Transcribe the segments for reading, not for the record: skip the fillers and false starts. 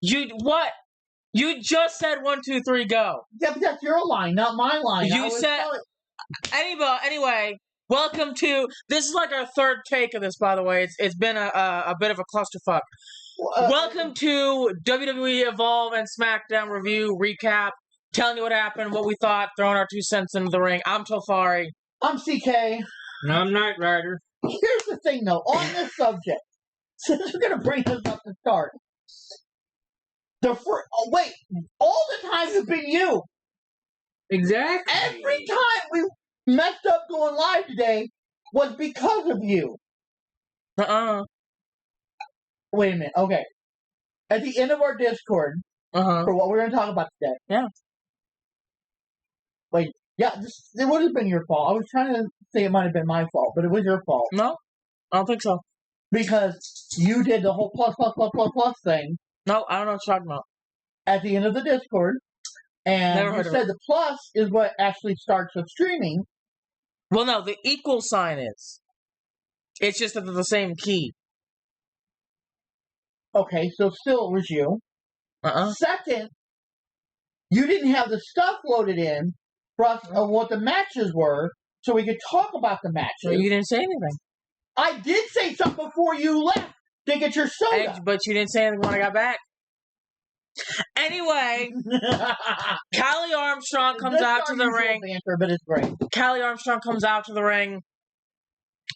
What? You just said 1, 2, 3, go. Yeah, but that's your line, not my line. You said anyway. Welcome to this is like our third take of this, by the way. It's been a bit of a clusterfuck. Welcome to WWE Evolve and Smackdown review recap. Telling you what happened, what we thought, throwing our 2 cents into the ring. I'm Tofari. I'm CK. And I'm Knight Rider. Here's the thing, though, on this subject, since we're going to bring this up to start, wait, all the time it's been you. Exactly. Every time we messed up going live today was because of you. Wait a minute. Okay. At the end of our Discord, for what we're going to talk about today. Yeah. Wait. Yeah, it would have been your fault. I was trying to say it might have been my fault, but it was your fault. No, I don't think so. Because you did the whole plus thing. No, I don't know what you're talking about. At the end of the Discord. And you said the plus is what actually starts with streaming. Well, no, the equal sign is. It's just that they're the same key. Okay, so still it was you. Second, you didn't have the stuff loaded in for us of what the matches were, so we could talk about the matches. So you didn't say anything. I did say something before you left to get your soda. But you didn't say anything when I got back. Anyway, Callie Armstrong comes out to the ring. Banter, but it's great. Callie Armstrong comes out to the ring,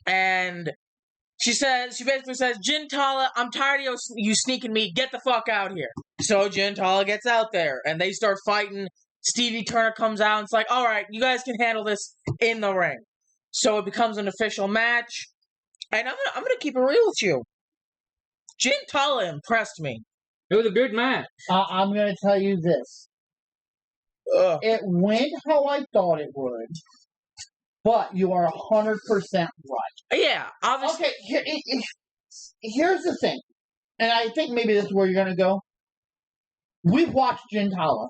and she basically says, Gintala, I'm tired of you sneaking me. Get the fuck out here. So Gintala gets out there, and they start fighting. Stevie Turner comes out, and it's like, all right, you guys can handle this in the ring. So it becomes an official match, and I'm gonna keep it real with you. Gintala impressed me. It was a good match. I'm going to tell you this. It went how I thought it would, but you are 100% right. Yeah, obviously. Okay, here's the thing, and I think maybe this is where you're going to go. We've watched Gintala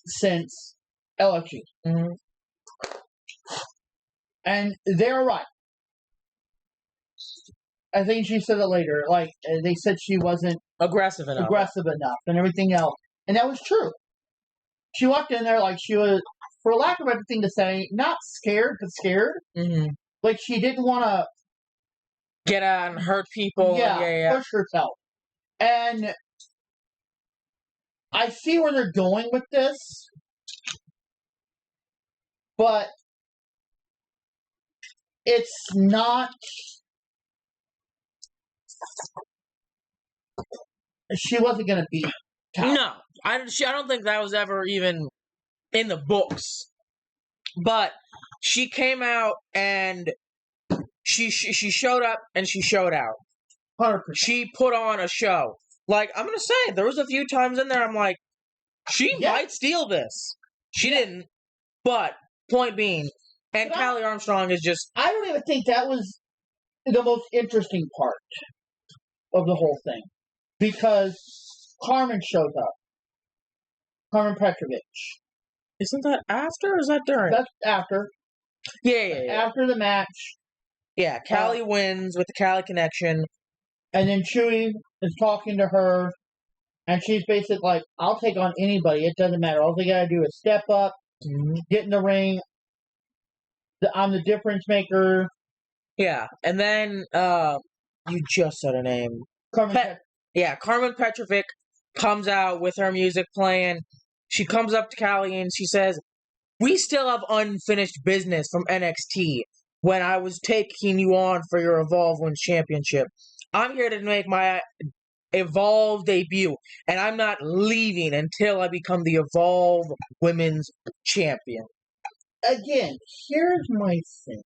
since LFG. And they're right. I think she said it later. Like, they said she wasn't aggressive enough and everything else. And that was true. She walked in there like she was, for lack of a better thing to say, not scared, but scared. Like she didn't want to get out and hurt people. Yeah, push herself. And I see where they're going with this. But it's not... She wasn't going to beat Callie. No, I don't think that was ever even in the books. But she came out and she showed up and she showed out. 100%. She put on a show. Like, I'm going to say, there was a few times in there I'm like, she might steal this. She didn't. But, point being, and Callie Armstrong is just... I don't even think that was the most interesting part of the whole thing, because Carmen shows up. Carmen Petrovic. Isn't that after or is that during? That's after. Yeah. After the match. Yeah, Callie wins with the Callie connection. And then Chewy is talking to her, and she's basically like, I'll take on anybody. It doesn't matter. All they gotta do is step up, get in the ring. I'm the difference maker. Yeah, and then, you just said her name. Carmen Petrovic comes out with her music playing. She comes up to Callie and she says, we still have unfinished business from NXT when I was taking you on for your Evolve Women's Championship. I'm here to make my Evolve debut, and I'm not leaving until I become the Evolve Women's Champion. Again, here's my thing.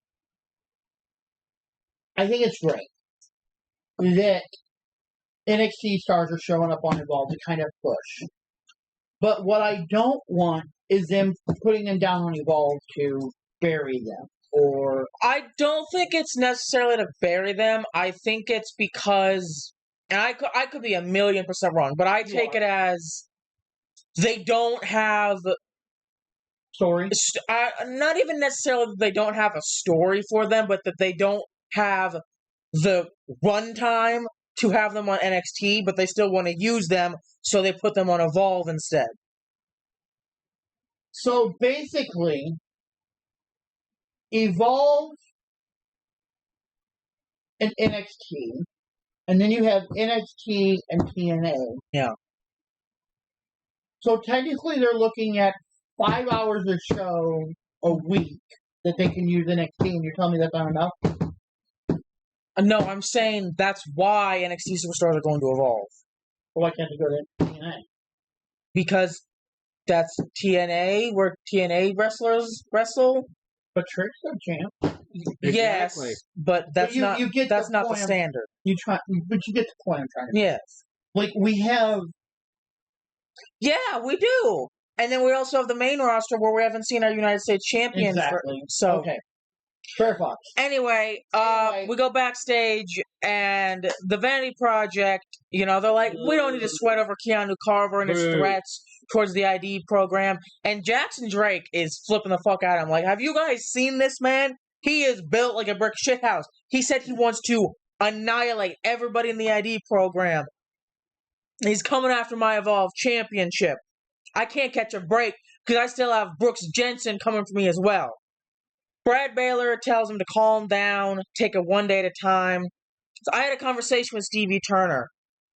I think it's great that NXT stars are showing up on Evolve to kind of push. But what I don't want is them putting them down on Evolve to bury them. Or I don't think it's necessarily to bury them. I think it's because, and I could be 1,000,000% wrong, but I take it as they don't have story. Not even necessarily that they don't have a story for them, but that they don't have the runtime to have them on NXT, but they still want to use them, so they put them on Evolve instead. So basically, Evolve and NXT, and then you have NXT and TNA. Yeah. So technically, they're looking at 5 hours of show a week that they can use NXT, and you're telling me that's not enough? No, I'm saying that's why NXT superstars are going to Evolve. Well, why can't they go to TNA? Because that's TNA, where TNA wrestlers wrestle. But Trick's still champ. Exactly. Yes, but that's you get that's the not the point. standard. But you get the point I'm trying to make. Yes. Like, we have... Yeah, we do. And then we also have the main roster where we haven't seen our United States champion. Exactly. So Okay. Fair Fox. Anyway, we go backstage, and the Vanity Project, you know, they're like, we don't need to sweat over Keanu Carver and his threats towards the ID program. And Jackson Drake is flipping the fuck out. I'm like, have you guys seen this man? He is built like a brick shithouse. He said he wants to annihilate everybody in the ID program. He's coming after my Evolve Championship. I can't catch a break because I still have Brooks Jensen coming for me as well. Brad Baylor tells him to calm down, take it one day at a time. So I had a conversation with Stevie Turner.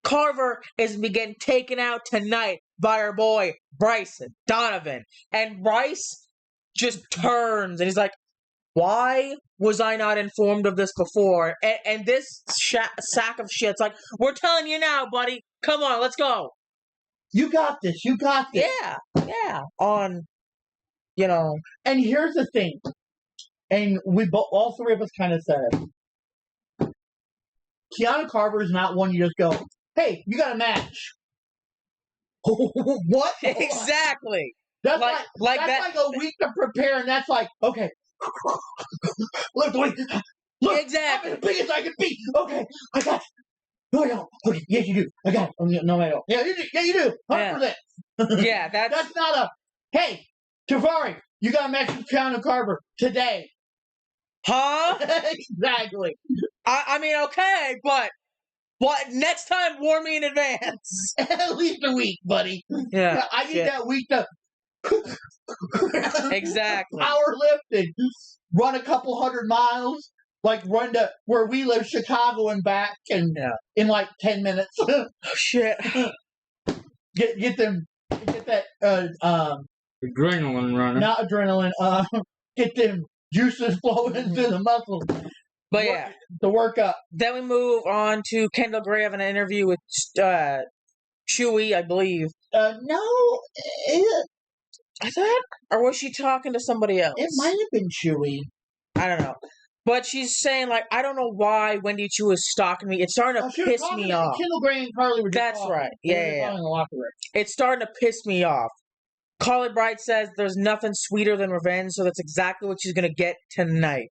Carver is getting taken out tonight by our boy Bryson Donovan. And Bryce just turns and he's like, why was I not informed of this before? And this sack of shit's like, we're telling you now, buddy. Come on, let's go. You got this. You got this. Yeah. On, you know. And here's the thing. And all three of us kind of said it. Keanu Carver is not one you just go, hey, you got a match. What? Exactly. That's like a week to prepare, and that's like, okay. Look, exactly. I'm as big as I can be. Okay, I got it. No, I don't. Okay, yes, you do. I got it. No, I don't. Yeah, you do. 100%. Yeah, that's not a, hey, Tafari, you got a match with Keanu Carver today. Huh? Exactly. I mean, okay, but next time, warn me in advance. At least a week, buddy. Yeah. I need that week to exactly. Powerlifting. Run a couple 100 miles. Like run to where we live, Chicago and back, and in like 10 minutes. Oh, shit. Get that adrenaline running. Not adrenaline. Get them juices flowing through the muscles. But yeah, the workup. Then we move on to Kendall Gray having an interview with Chewy, I believe. No, I thought, or was she talking to somebody else? It might have been Chewy. I don't know. But she's saying, like, I don't know why Wendy Chu is stalking me. It's starting to piss me off. Kendall Gray and Carly were just That's talking. right. Yeah. In the locker room. It's starting to piss me off. Carly Bright says there's nothing sweeter than revenge, so that's exactly what she's going to get tonight.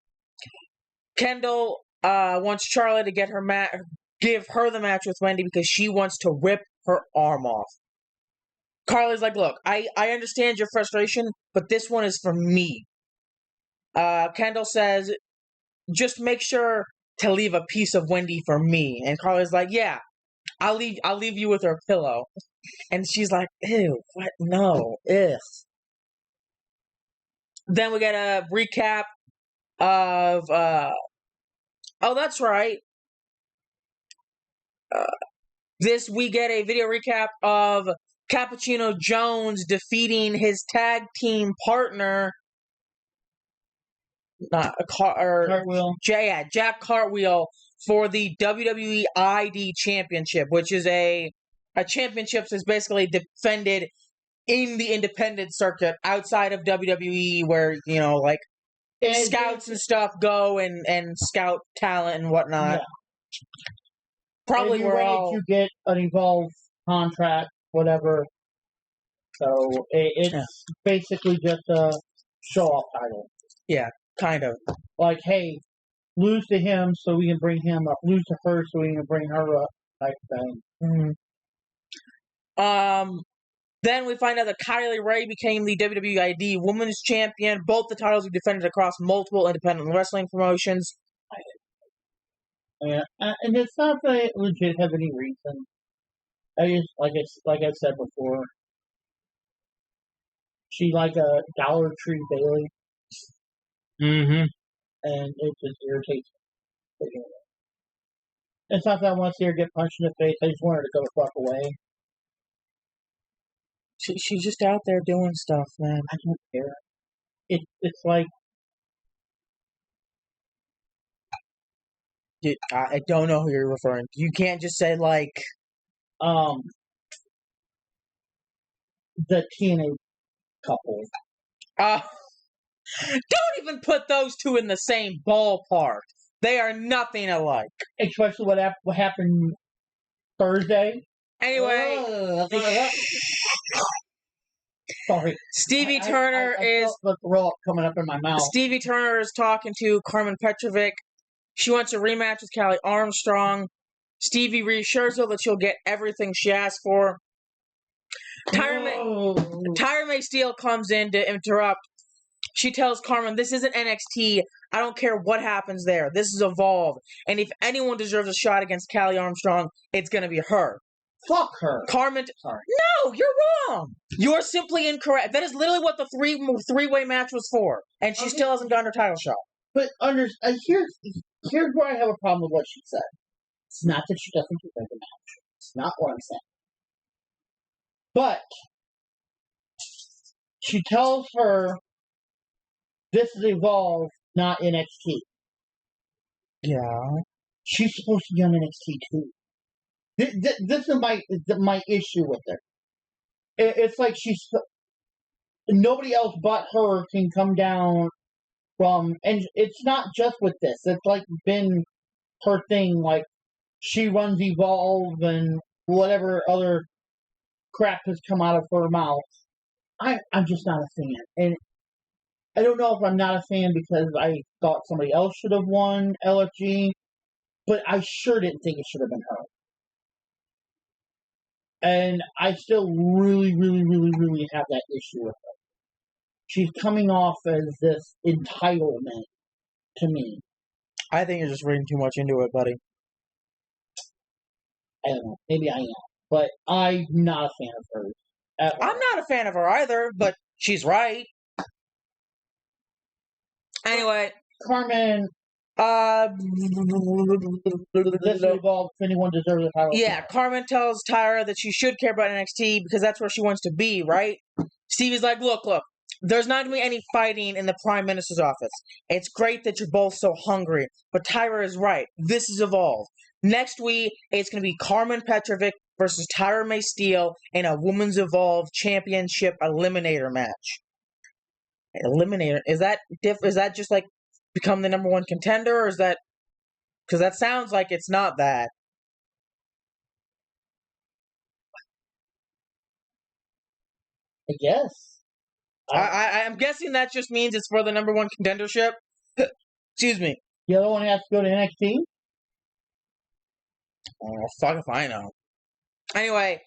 Kendall wants Charlotte to give her the match with Wendy because she wants to rip her arm off. Carly's like, look, I understand your frustration, but this one is for me. Kendall says, just make sure to leave a piece of Wendy for me. And Carly's like, yeah, I'll leave you with her pillow. And she's like, ew, what? No, ugh. Then we get a recap of, oh, that's right. We get a video recap of Cappuccino Jones defeating his tag team partner, Cartwheel. Jack Cartwheel, for the WWE ID Championship, which is a championship that's basically defended in the independent circuit outside of WWE, where, you know, like, scouts and stuff go and scout talent and whatnot. Yeah. Probably we're all to get an Evolve contract, whatever. So it's basically just a show-off title. Yeah, kind of. Like, hey, lose to him so we can bring him up. Lose to her so we can bring her up, type thing. Mm-hmm. Then we find out that Kylie Ray became the WWE ID Women's Champion. Both the titles were defended across multiple independent wrestling promotions. And it's not that I legit have any reason. I just like I said before, she like a Dollar Tree Bailey, Mm-hmm. and it just irritates me. It's not that I want to see her get punched in the face. I just want her to go the fuck away. She's just out there doing stuff, man. I don't care. It's like Dude, I don't know who you're referring to. You can't just say, like, the TNA couple. Don't even put those two in the same ballpark. They are nothing alike. Especially what happened Thursday. Anyway, Sorry. Stevie Turner I is felt the throw up coming up in my mouth. Stevie Turner is talking to Carmen Petrovic. She wants a rematch with Callie Armstrong. Stevie reassures her that she'll get everything she asked for. Tyra May Steele comes in to interrupt. She tells Carmen, "This isn't NXT. I don't care what happens there. This is Evolve. And if anyone deserves a shot against Callie Armstrong, it's going to be her." Fuck her. Carmen, Sorry. no, you're wrong. You're simply incorrect. That is literally what the three-way match was for. And she still hasn't gotten her title shot. But here's where I have a problem with what she said. It's not that she doesn't deserve the match. It's not what I'm saying. But she tells her this is Evolve, not NXT. Yeah. She's supposed to be on NXT too. This is my issue with her. It's like nobody else but her can come down from, and it's not just with this. It's like been her thing. Like she runs Evolve and whatever other crap has come out of her mouth. I'm just not a fan, and I don't know if I'm not a fan because I thought somebody else should have won LFG, but I sure didn't think it should have been her. And I still really, really, really, really have that issue with her. She's coming off as this entitlement to me. I think you're just reading too much into it, buddy. I don't know. Maybe I am. But I'm not a fan of hers. I'm not a fan of her either, but she's right. Anyway. Carmen, this is Evolve if anyone deserves a title. Yeah, Carmen tells Tyra that she should care about NXT because that's where she wants to be, right? Stevie's like, look, there's not going to be any fighting in the Prime Minister's office. It's great that you're both so hungry, but Tyra is right. This is Evolve. Next week, it's going to be Carmen Petrovic versus Tyra May Steele in a Women's Evolve Championship Eliminator match. Eliminator, is that just like become the number one contender, or is that, because that sounds like it's not that. I guess. I'm guessing that just means it's for the number one contendership. Excuse me. The other one has to go to NXT? Oh, fuck if I know. Anyway,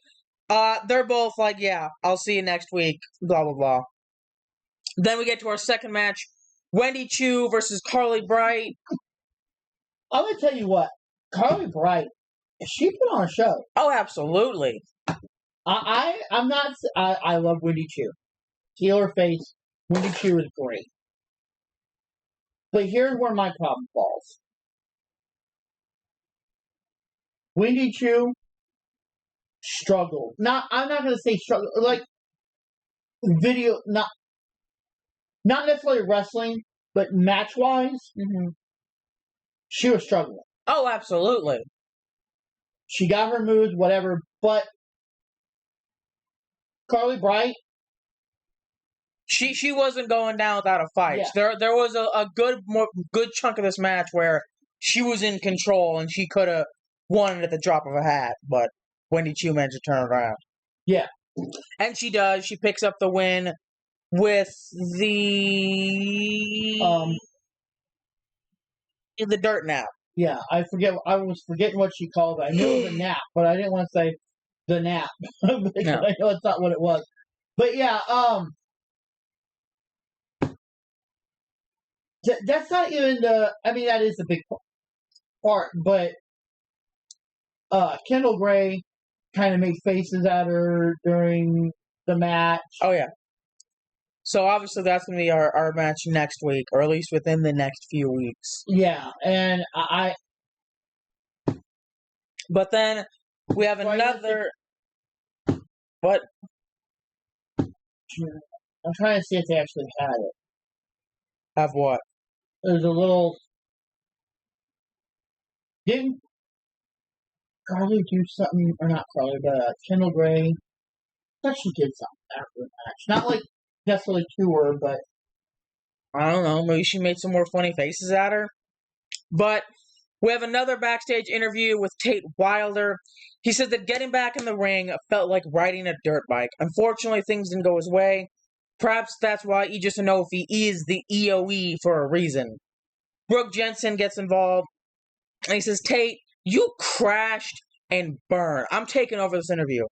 they're both like, yeah, I'll see you next week, blah, blah, blah. Then we get to our second match, Wendy Chu versus Carly Bright. I'm going to tell you what, Carly Bright, she put on a show. Oh, absolutely. I love Wendy Chu. Heel or face, Wendy Chu is great. But here's where my problem falls. Wendy Chu struggled. I'm not going to say struggle, like video, not necessarily wrestling, but match-wise, she was struggling. Oh, absolutely. She got her moves, whatever, but Carly Bright, she wasn't going down without a fight. Yeah. There was a good chunk of this match where she was in control and she could have won it at the drop of a hat, but Wendy Chu managed to turn it around. Yeah. And she does. She picks up the win with the dirt nap. Yeah, I was forgetting what she called it. I knew it was a nap, but I didn't want to say the nap. Because No. I know it's not what it was. But yeah, that's not even that is the big point. part, but Kendall Gray kind of made faces at her during the match. Oh, yeah. So, obviously, that's going to be our match next week, or at least within the next few weeks. Yeah, and But then we have another... What? I'm trying to see if they actually had it. Have what? There's a little... Didn't Carly do something, or not Carly, but Kendall Gray? I thought she did something after the match. Not like necessarily to her, but I don't know. Maybe she made some more funny faces at her. But we have another backstage interview with Tate Wilder. He said that getting back in the ring felt like riding a dirt bike. Unfortunately, things didn't go his way. Perhaps that's why Aegis Anoa'i is the EOE for a reason. Brooke Jensen gets involved, and he says, Tate, you crashed and burned. I'm taking over this interview.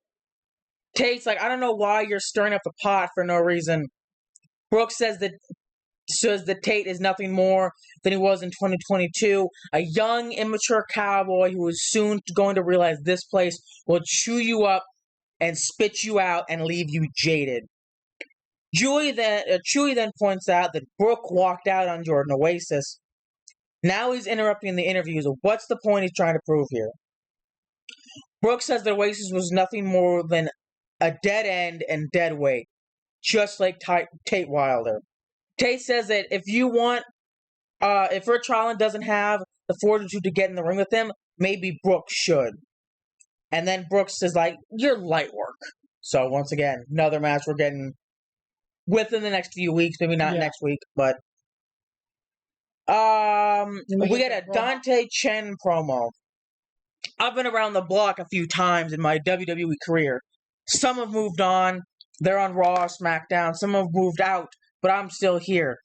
Tate's like, I don't know why you're stirring up the pot for no reason. Brooke says that Tate is nothing more than he was in 2022, a young, immature cowboy who is soon going to realize this place will chew you up and spit you out and leave you jaded. Chewy then points out that Brooke walked out on Jordan Oasis. Now he's interrupting the interviews. What's the point he's trying to prove here? Brooke says that Oasis was nothing more than a dead end and dead weight, just like Tate Wilder. Tate says that if Rich Holland doesn't have the fortitude to get in the ring with him, maybe Brooke should. And then Brooke says, like, you're light work. So once again, another match we're getting within the next few weeks, maybe not next week, but we get a Dante Chen promo. I've been around the block a few times in my WWE career. Some have moved on. They're on Raw, SmackDown. Some have moved out, but I'm still here.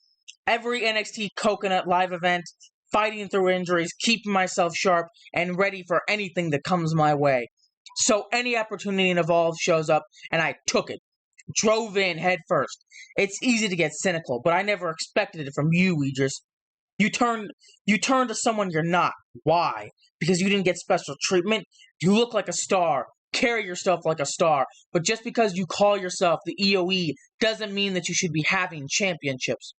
Every NXT Coconut live event, fighting through injuries, keeping myself sharp, and ready for anything that comes my way. So any opportunity in Evolve shows up, and I took it. Drove in head first. It's easy to get cynical, but I never expected it from you, Idris. You turn to someone you're not. Why? Because you didn't get special treatment? You look like a star. Carry yourself like a star. But just because you call yourself the EOE doesn't mean that you should be having championships.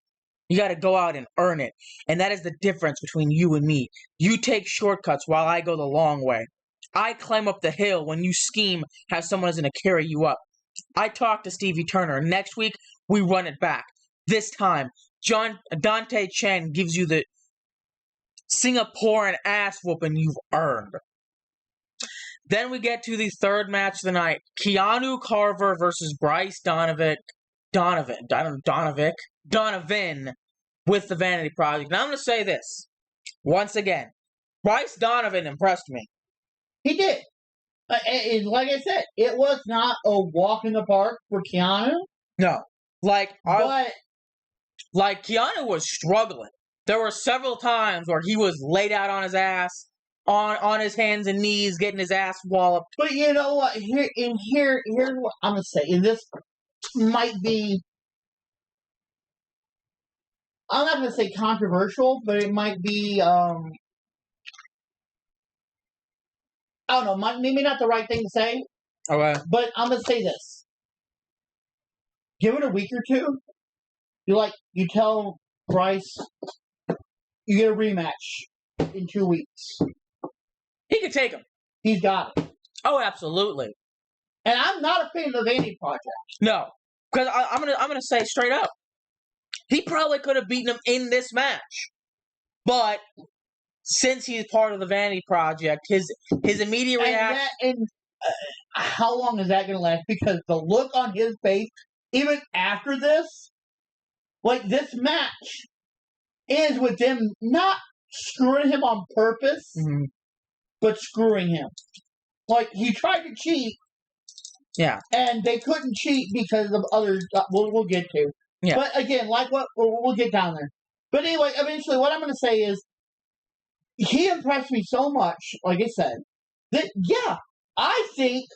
You gotta go out and earn it. And that is the difference between you and me. You take shortcuts while I go the long way. I climb up the hill when you scheme how someone is gonna carry you up. I talked to Stevie Turner. Next week, we run it back. This time, Dante Chen gives you the Singaporean ass whooping you've earned. Then we get to the third match of the night. Keanu Carver versus Bryce Donovan with the Vanity Project. Now I'm going to say this. Once again, Bryce Donovan impressed me. he did. And like I said, it was not a walk in the park for Keanu. No. But Keanu was struggling. There were several times where he was laid out on his ass, on his hands and knees, getting his ass walloped. But you know what? Here's what I'm gonna say. And this might be, I'm not gonna say controversial, but it might be I don't know, maybe not the right thing to say. Okay. But I'm gonna say this. Give it a week or two. You tell Bryce you get a rematch in 2 weeks. He could take him. He's got it. Oh, absolutely. And I'm not a fan of the Vanity Project. No, because I'm gonna say straight up, he probably could have beaten him in this match, but since he's part of the Vanity Project, his immediate reaction. How long is that going to last? Because the look on his face, even after this, like this match, is with them not screwing him on purpose, but screwing him. Like, he tried to cheat. Yeah. And they couldn't cheat because of others we'll get to. Yeah. But again, like what we'll get down there. But anyway, eventually what I'm going to say is, he impressed me so much, like I said, that, yeah, I think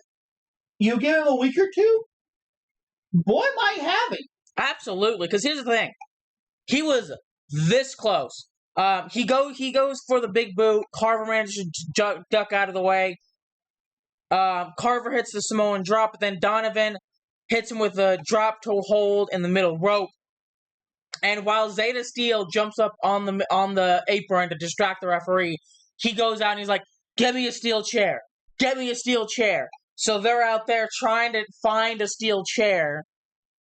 you give him a week or two, boy might have it. Absolutely, because here's the thing. He was this close He goes for the big boot. Carver manages to duck out of the way. Carver hits the Samoan drop, but then Donovan hits him with a drop toe hold in the middle rope. And while Zeta Steel jumps up on the apron to distract the referee, he goes out and he's like, "Get me a steel chair. Get me a steel chair." So they're out there trying to find a steel chair,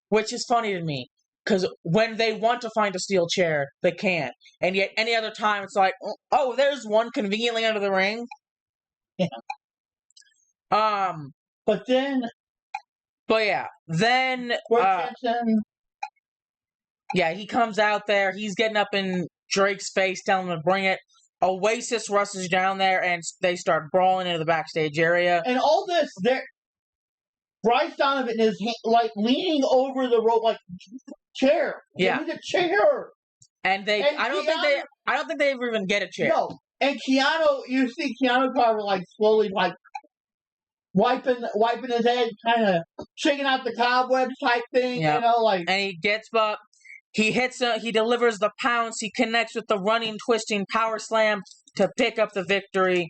which is funny to me. Because when they want to find a steel chair, they can't. And yet any other time, it's like, oh, there's one conveniently under the ring. Yeah. But then... But yeah, then... yeah, he comes out there. He's getting up in Drake's face, telling him to bring it. Oasis rushes down there, and they start brawling into the backstage area. And all this, Bryce Donovan is like leaning over the rope, like chair. Yeah, give me the chair. And I don't think they ever even get a chair. No, and you see Keanu Carver like slowly like wiping his head, kind of shaking out the cobwebs type thing. Yep. And he gets up. He delivers the pounce. He connects with the running, twisting power slam to pick up the victory.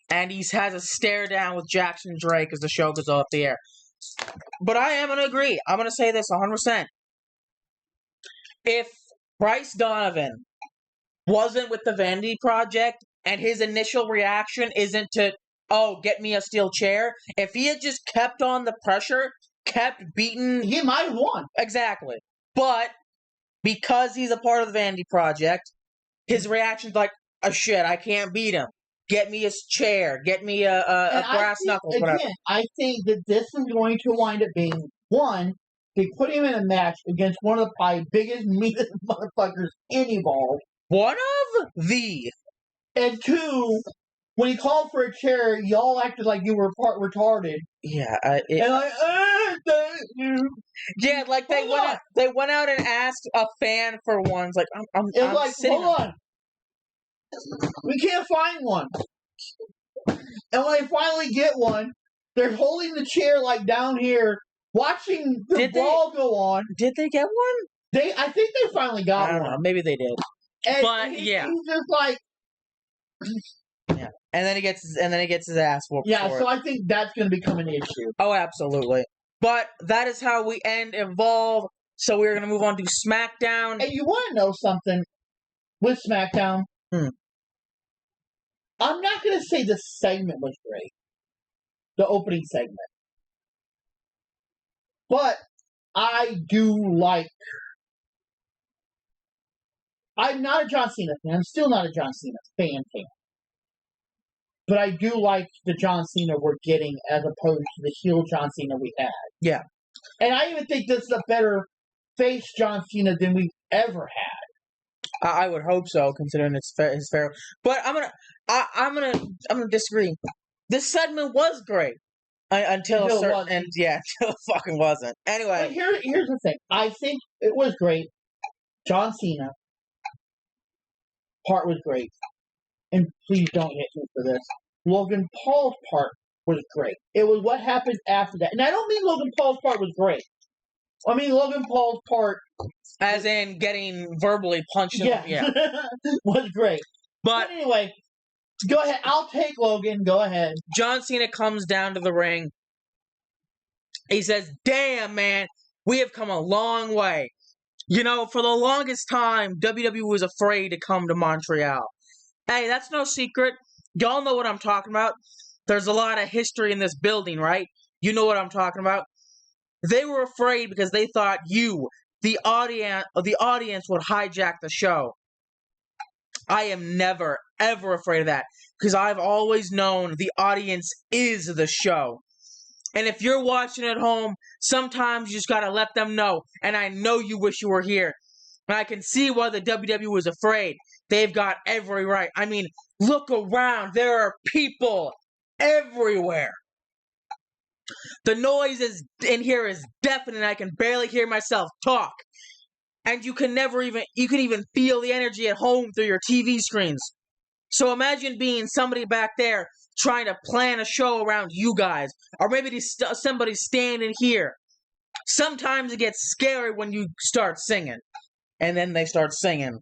And he has a stare down with Jackson Drake as the show goes off the air. But I am going to agree. I'm going to say this 100%. If Bryce Donovan wasn't with the Vanity Project and his initial reaction isn't to, oh, get me a steel chair, if he had just kept on the pressure, kept beating... He might have won. Exactly. But... because he's a part of the Vanity Project, his reaction's like, oh shit, I can't beat him. Get me a chair. Get me a brass knuckles, whatever. Again, I think that this is going to wind up being, one, they put him in a match against one of the probably biggest, meanest motherfuckers in Evolve. One of the. And two, when he called for a chair, y'all acted like you were part retarded. Yeah. Yeah, like they went out and asked a fan for one. It's like, I'm like, hold on. We can't find one. And when they finally get one, they're holding the chair like down here, watching the brawl go on. Did they get one? I think they finally got one. I don't know. Maybe they did. And he's just like, yeah. And then he gets his ass whooped. Yeah, so I think that's going to become an issue. Oh, absolutely. But that is how we end Evolve. So we're going to move on to SmackDown. And you want to know something with SmackDown? I'm not going to say the segment was great. The opening segment. But I do like... I'm not a John Cena fan. I'm still not a John Cena fan. But I do like the John Cena we're getting as opposed to the heel John Cena we had. Yeah. And I even think this is a better face John Cena than we've ever had. I would hope so, considering his fair. But I'm gonna disagree. This segment was great until it fucking wasn't. Anyway, but here's the thing. I think it was great. John Cena part was great. And please don't hit me for this. Logan Paul's part was great. It was what happened after that. And I don't mean Logan Paul's part was great. I mean Logan Paul's part... as in getting verbally punched. Yeah. was great. But anyway, go ahead. I'll take Logan. Go ahead. John Cena comes down to the ring. He says, damn, man, we have come a long way. You know, for the longest time, WWE was afraid to come to Montreal. Hey, that's no secret. Y'all know what I'm talking about. There's a lot of history in this building, right? You know what I'm talking about. They were afraid because they thought you, the audience would hijack the show. I am never, ever afraid of that because I've always known the audience is the show. And if you're watching at home, sometimes you just gotta let them know. And I know you wish you were here. And I can see why the WWE was afraid. They've got every right. I mean, look around. There are people everywhere. The noise in here is deafening. I can barely hear myself talk. And you can even feel the energy at home through your TV screens. So imagine being somebody back there trying to plan a show around you guys. Or maybe somebody standing here. Sometimes it gets scary when you start singing. And then they start singing.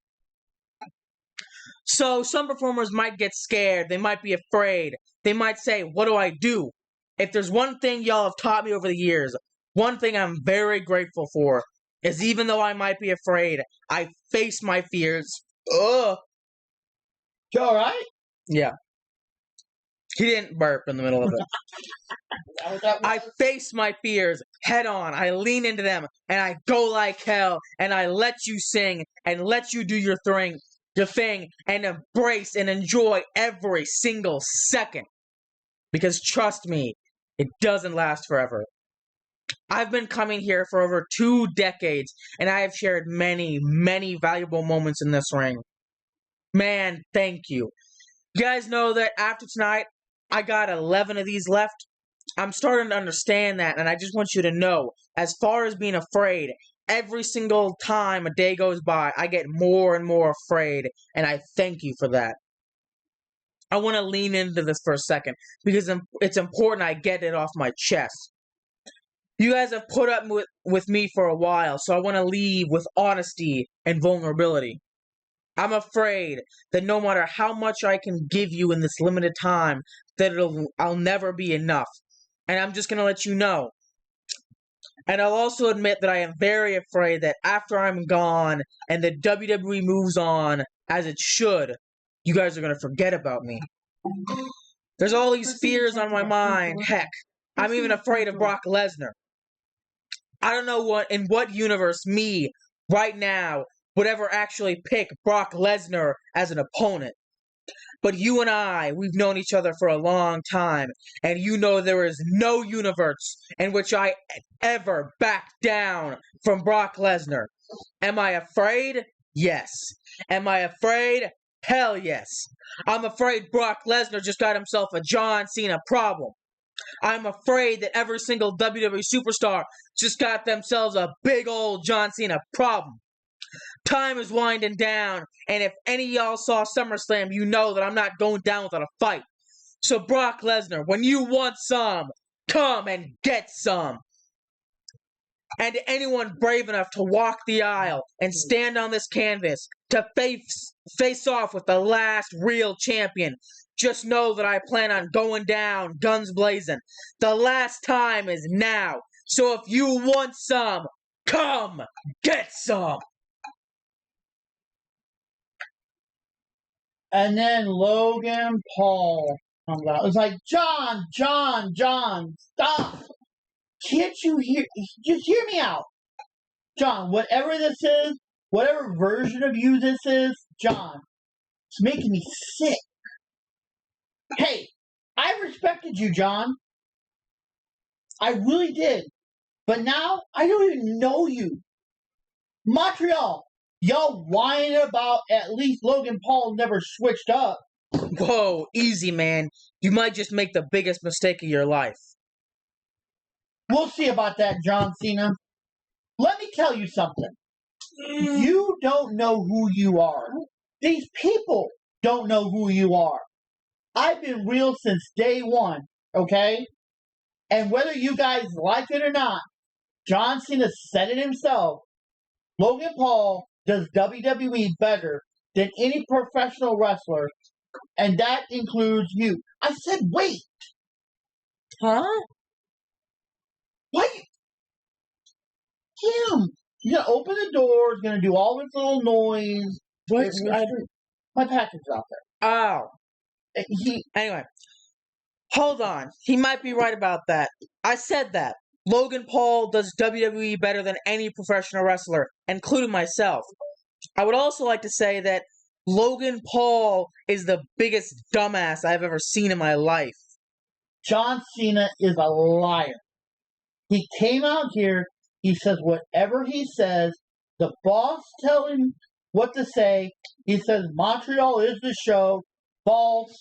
So some performers might get scared. They might be afraid. They might say, what do I do? If there's one thing y'all have taught me over the years, one thing I'm very grateful for is even though I might be afraid, I face my fears. Ugh. You alright? Yeah. He didn't burp in the middle of it. I face my fears head on. I lean into them and I go like hell and I let you sing and let you do your thing and embrace and enjoy every single second. Because trust me, it doesn't last forever. I've been coming here for over 2 decades and I have shared many, many valuable moments in this ring. Man, thank you. You guys know that after tonight, I got 11 of these left. I'm starting to understand that, and I just want you to know, as far as being afraid, every single time a day goes by, I get more and more afraid, and I thank you for that. I want to lean into this for a second, because it's important I get it off my chest. You guys have put up with me for a while, so I want to leave with honesty and vulnerability. I'm afraid that no matter how much I can give you in this limited time, that I'll never be enough. And I'm just going to let you know. And I'll also admit that I am very afraid that after I'm gone and the WWE moves on as it should, you guys are going to forget about me. There's all these fears on my mind. Heck, I'm even afraid of Brock Lesnar. I don't know in what universe me, right now, would ever actually pick Brock Lesnar as an opponent. But you and I, we've known each other for a long time, and you know there is no universe in which I ever back down from Brock Lesnar. Am I afraid? Yes. Am I afraid? Hell yes. I'm afraid Brock Lesnar just got himself a John Cena problem. I'm afraid that every single WWE superstar just got themselves a big old John Cena problem. Time is winding down, and if any of y'all saw SummerSlam, you know that I'm not going down without a fight. So Brock Lesnar, when you want some, come and get some. And to anyone brave enough to walk the aisle and stand on this canvas to face off with the last real champion, just know that I plan on going down guns blazing. The last time is now. So if you want some, come get some. And then Logan Paul comes out. It's like, John, stop. Can't you hear? Just hear me out. John, whatever this is, whatever version of you this is, John, it's making me sick. Hey, I respected you, John. I really did. But now, I don't even know you. Montreal, y'all whining about at least Logan Paul never switched up. Whoa, easy, man. You might just make the biggest mistake of your life. We'll see about that, John Cena. Let me tell you something. You don't know who you are. These people don't know who you are. I've been real since day one, okay? And whether you guys like it or not, John Cena said it himself. Logan Paul does WWE better than any professional wrestler, and that includes you. I said, wait. Huh? What? Him. He's going to open the door. He's going to do all this little noise. My package is out there. Oh. Anyway. Hold on. He might be right about that. I said that. Logan Paul does WWE better than any professional wrestler, including myself. I would also like to say that Logan Paul is the biggest dumbass I've ever seen in my life. John Cena is a liar. He came out here, he says whatever he says, the boss tells him what to say. He says Montreal is the show, false,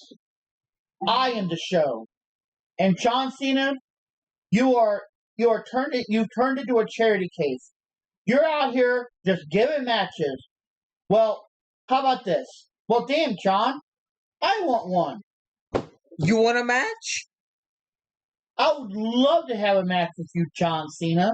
I am the show. And John Cena, you've turned into a charity case. You're out here just giving matches. Well, how about this? Well, damn, John, I want one. You want a match? I would love to have a match with you, John Cena.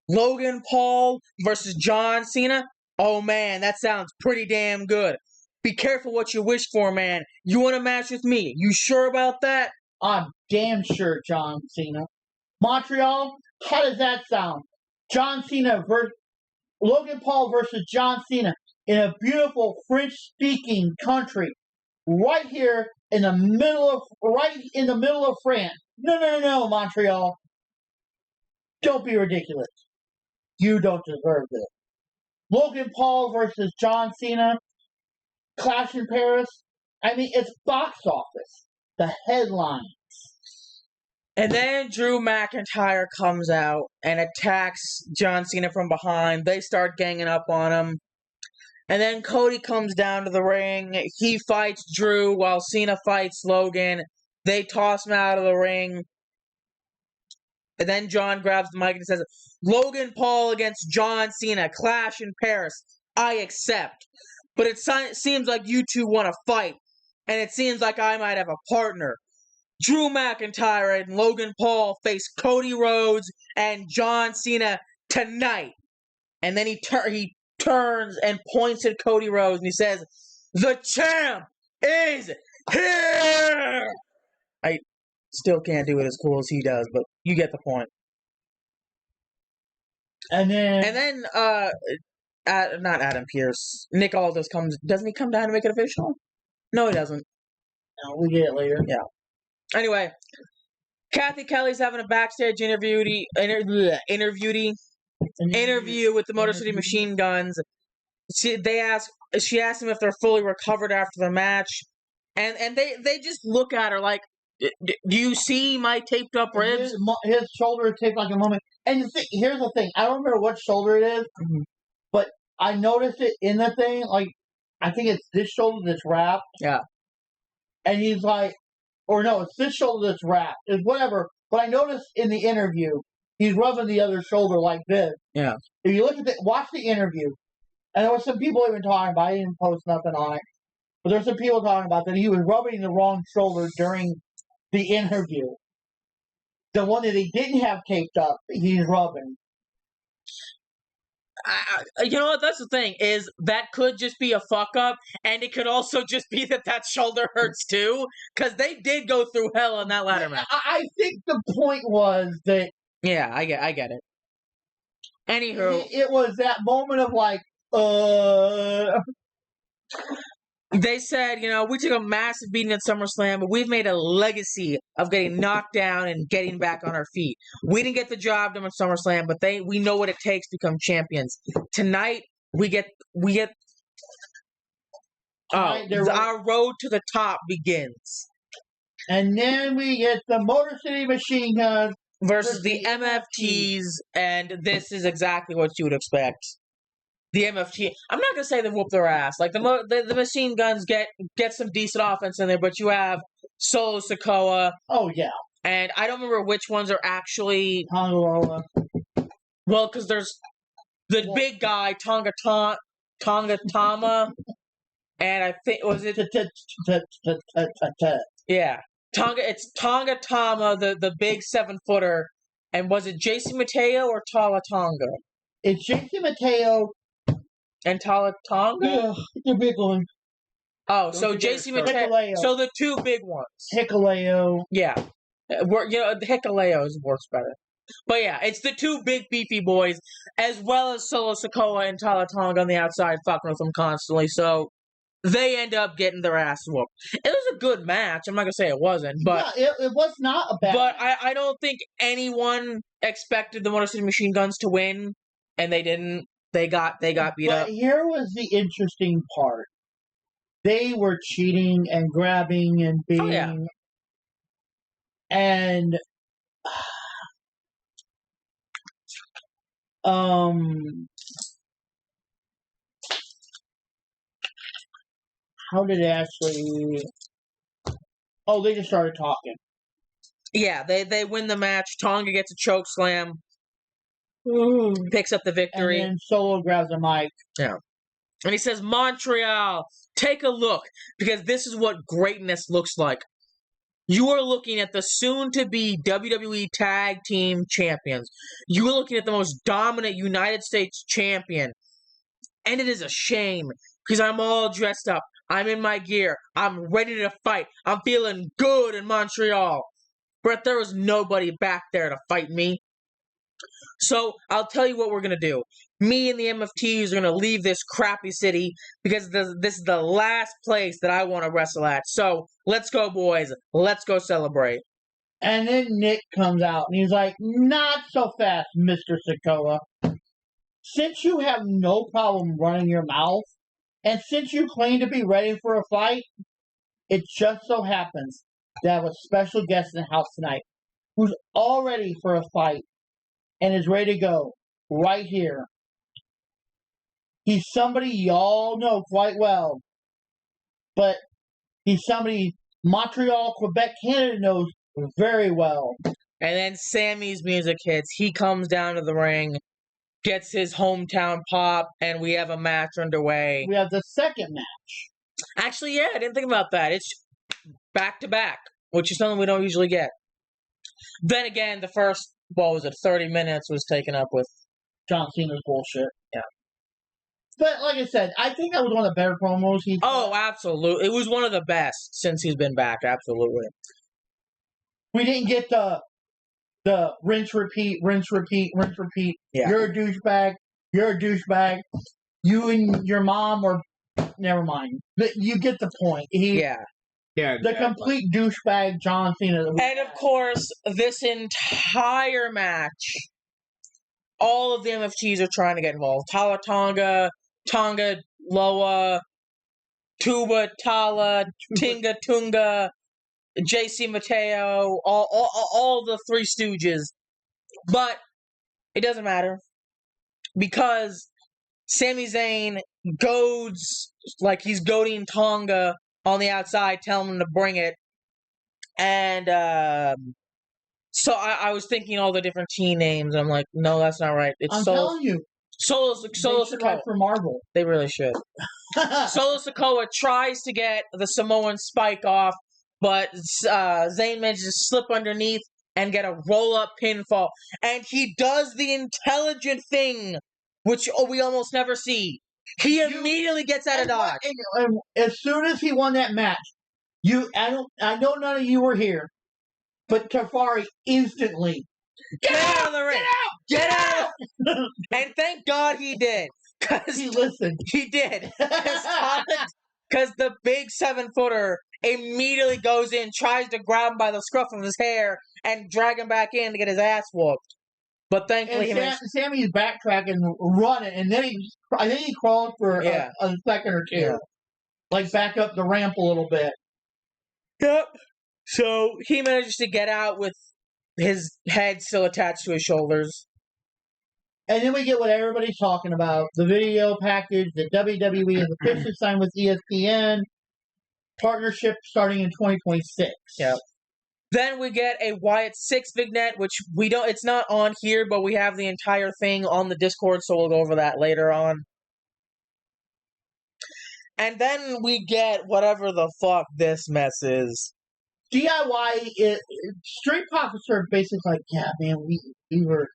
Logan Paul versus John Cena? Oh man, that sounds pretty damn good. Be careful what you wish for, man. You want a match with me? You sure about that? I'm damn sure, John Cena. Montreal, how does that sound? John Cena versus Logan Paul versus John Cena in a beautiful French-speaking country, right here in the middle of France. No, Montreal. Don't be ridiculous. You don't deserve this. Logan Paul versus John Cena, Clash in Paris. I mean, it's box office. The headline. And then Drew McIntyre comes out and attacks John Cena from behind. They start ganging up on him. And then Cody comes down to the ring. He fights Drew while Cena fights Logan. They toss him out of the ring. And then John grabs the mic and says, Logan Paul against John Cena, Clash in Paris. I accept. But it seems like you two want to fight. And it seems like I might have a partner. Drew McIntyre and Logan Paul face Cody Rhodes and John Cena tonight. And then he turns and points at Cody Rhodes and he says, the champ is here! I still can't do it as cool as he does, but you get the point. And then not Adam Pearce. Nick Aldis comes. Doesn't he come down to make it official? No, he doesn't. No, we get it later. Yeah. Anyway, Kathy Kelly's having a backstage interview with the Motor City Machine Guns. She asked him if they're fully recovered after the match, and they just look at her like, do you see my taped up ribs? His shoulder is taped like a moment. And here's the thing. I don't remember what shoulder it is, but I noticed it in the thing. Like, I think it's this shoulder that's wrapped. Yeah. And he's like, or no, it's this shoulder that's wrapped. It's whatever. But I noticed in the interview, he's rubbing the other shoulder like this. Yeah. If you look at watch the interview, and there were some people even talking about it. I didn't post nothing on it. But there's some people talking about that he was rubbing the wrong shoulder during the interview. The one that he didn't have taped up, he's rubbing. You know what? That's the thing, is that could just be a fuck up, and it could also just be that shoulder hurts too, because they did go through hell in that ladder match. I think the point was that... Yeah, I get it. Anywho. It was that moment of like, They said, we took a massive beating at SummerSlam, but we've made a legacy of getting knocked down and getting back on our feet. We didn't get the job done at SummerSlam, but we know what it takes to become champions. Tonight, our road to the top begins. And then we get the Motor City Machine Guns versus the MFTs, and this is exactly what you would expect. The MFT. I'm not gonna say they whoop their ass. Like the Machine Guns get some decent offense in there, but you have Solo Sikoa. Oh yeah. And I don't remember which ones are actually Tonga. Well, because there's the big guy Tonga Tama, and I think was it yeah It's Tonga Tama, the big 7-footer, and was it JC Mateo or Tala Tonga? It's JC Mateo. And Tala Tonga? Yeah, the big one. Oh, so JC Mateo. So the two big ones. Hikuleo. Yeah. The Hikuleo works better. But yeah, it's the two big beefy boys, as well as Solo Sikoa and Tala Tonga on the outside fucking with them constantly, so they end up getting their ass whooped. It was a good match. I'm not going to say it wasn't, but... Yeah, it was not a bad But I don't think anyone expected the Motor City Machine Guns to win, and they didn't. They got beat up. But here was the interesting part. They were cheating and grabbing and being... Oh, yeah. And... How did it actually... Oh, they just started talking. Yeah, they win the match. Tonga gets a choke slam. Picks up the victory. And then Solo grabs a mic. Yeah. And he says, Montreal, take a look, because this is what greatness looks like. You are looking at the soon-to-be WWE Tag Team Champions. You are looking at the most dominant United States champion. And it is a shame, because I'm all dressed up. I'm in my gear. I'm ready to fight. I'm feeling good in Montreal. But there was nobody back there to fight me. So I'll tell you what we're going to do. Me and the MFTs are going to leave this crappy city because this is the last place that I want to wrestle at. So let's go, boys. Let's go celebrate. And then Nick comes out and he's like, "Not so fast, Mr. Sikoa. Since you have no problem running your mouth, and since you claim to be ready for a fight, it just so happens that I have a special guest in the house tonight who's all ready for a fight and is ready to go right here. He's somebody y'all know quite well, but he's somebody Montreal, Quebec, Canada knows very well." And then Sammy's music hits. He comes down to the ring, gets his hometown pop, and we have a match underway. We have the second match. Actually, yeah, I didn't think about that. It's back to back, which is something we don't usually get. Then again, the first, 30 minutes was taken up with John Cena's bullshit. Yeah. But like I said, I think that was one of the better promos he's Oh, absolutely. It was one of the best since he's been back, absolutely. We didn't get the rinse, repeat, rinse, repeat, rinse, repeat. Yeah. You're a douchebag. You're a douchebag. You and your mom were... Never mind. But you get the point. Yeah. Yeah, The complete douchebag John Cena. And of course, this entire match, all of the MFTs are trying to get involved. Tonga, Loa, Tuba, Tala, Tinga, Tunga, JC Mateo, all the Three Stooges. But it doesn't matter because Sami Zayn goads, like he's goading Tonga on the outside, telling him to bring it. And so I was thinking all the different team names. I'm like, no, that's not right. It's I'm Solo telling you. Solo They should write Sikoa. for Marvel. They really should. Solo Sikoa tries to get the Samoan spike off, but Zayn manages to slip underneath and get a roll-up pinfall. And he does the intelligent thing, which we almost never see. He immediately gets out of dodge. And as soon as he won that match, I know none of you were here, but Tafari instantly Get out of the ring! Get out! And thank God he did. Because He listened. he did. Because the big 7-footer immediately goes in, tries to grab him by the scruff of his hair, and drag him back in to get his ass whooped. But thankfully, And Sammy's backtracking, running, and then I think he crawled for a second or two. Yeah. Like back up the ramp a little bit. Yep. So he manages to get out with his head still attached to his shoulders. And then we get what everybody's talking about. The video package, the WWE has officially signed with ESPN. Partnership starting in 2026. Yep. Then we get a Wyatt 6 vignette, which it's not on here, but we have the entire thing on the Discord, so we'll go over that later on. And then we get whatever the fuck this mess is. DIY, Street Profits are basically like, yeah, man, we were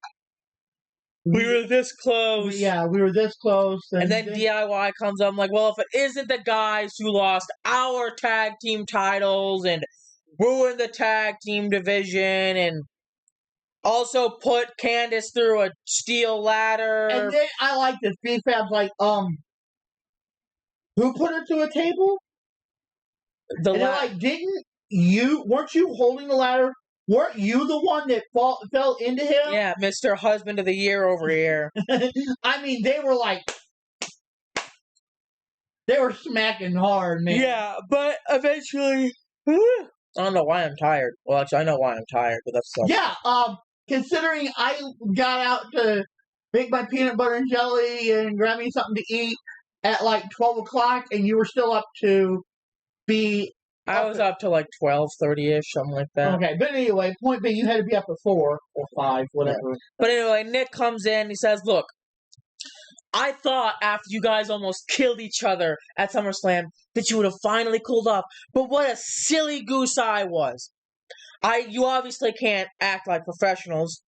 this close. We were this close. And then DIY comes up. I'm like, well, if it isn't the guys who lost our tag team titles and ruined the tag team division and also put Candice through a steel ladder. And then I like this. B-Fab's like, who put her to a table? And they're like, weren't you holding the ladder? Weren't you the one that fell into him? Yeah, Mr. Husband of the Year over here. I mean, they were like, they were smacking hard, man. Yeah, but eventually, I don't know why I'm tired. Well, actually, I know why I'm tired, but that's something. Yeah, considering I got out to make my peanut butter and jelly and grab me something to eat at like 12 o'clock, and you were still up to be... I was up to like 12:30ish, something like that. Okay, but anyway, point being, you had to be up at 4 or 5, whatever. But anyway, Nick comes in, he says, look, I thought after you guys almost killed each other at SummerSlam that you would have finally cooled off. But what a silly goose I was. You obviously can't act like professionals.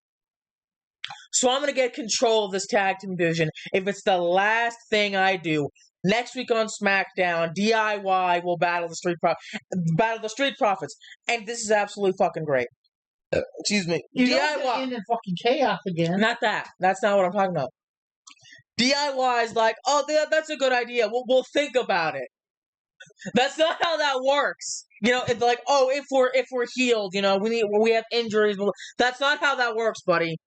So I'm going to get control of this tag team division if it's the last thing I do. Next week on SmackDown, DIY will battle the Street Profits, and this is absolutely fucking great. Excuse me. You know DIY. it's gonna end in fucking chaos again. Not that. That's not what I'm talking about. DIY is like, oh, that's a good idea. We'll think about it. That's not how that works. You know, it's like, oh, if we're healed, you know, we have injuries. That's not how that works, buddy.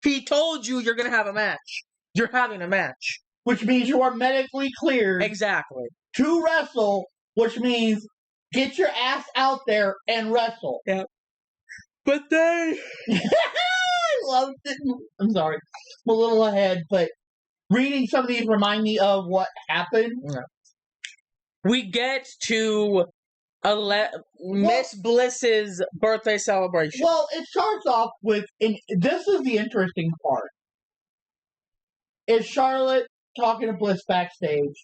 He told you you're gonna have a match. You're having a match. Which means you are medically cleared Exactly. to wrestle, which means get your ass out there and wrestle. Yeah. But they... I loved it. I'm sorry. I'm a little ahead, but reading some of these remind me of what happened. Yeah. We get to Miss Bliss's birthday celebration. Well, it starts off with, and this is the interesting part, is Charlotte talking to Bliss backstage,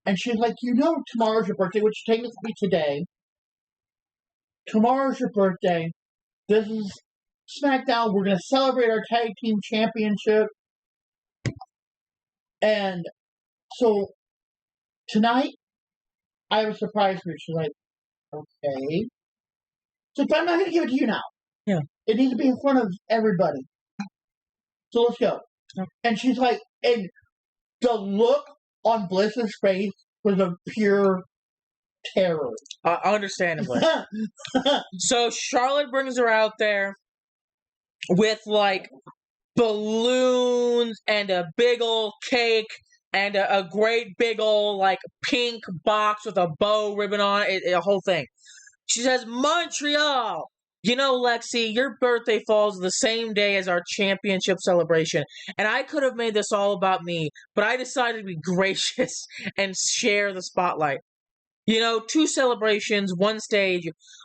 and she's like, you know tomorrow's your birthday, which technically today. Tomorrow's your birthday. This is SmackDown. We're going to celebrate our tag team championship. And so, tonight, I have a surprise for you. She's like, okay. So, but I'm not going to give it to you now. Yeah. It needs to be in front of everybody. So, let's go. Yeah. And she's like, and the look on Bliss's face was of pure terror. Understandably. So Charlotte brings her out there with like balloons and a big old cake and a great big old like pink box with a bow ribbon on it, a whole thing. She says, Montreal! You know, Lexi, your birthday falls the same day as our championship celebration, and I could have made this all about me, but I decided to be gracious and share the spotlight. You know, 2 celebrations, 1 stage.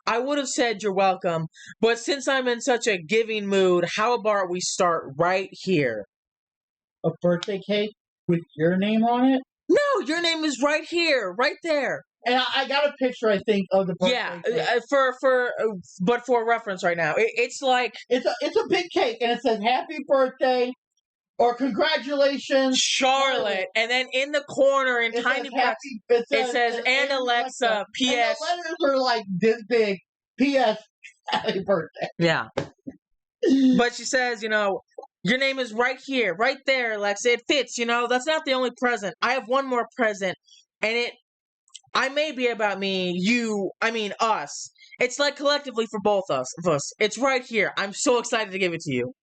I would have said you're welcome, but since I'm in such a giving mood, how about we start right here? A birthday cake with your name on it? No, your name is right here, right there. And I got a picture, I think, of the birthday cake. But for reference right now, it's like It's a big cake, and it says "Happy Birthday" or "Congratulations, Charlotte, and then in the corner in tiny text, it says "and Alexa." P.S. And the letters are like this big. P.S. Happy birthday. Yeah, but she says, you know, your name is right here, right there, Alexa. It fits. You know, that's not the only present. I have one more present, and I may be about me, you, I mean us. It's like collectively for both of us. It's right here. I'm so excited to give it to you.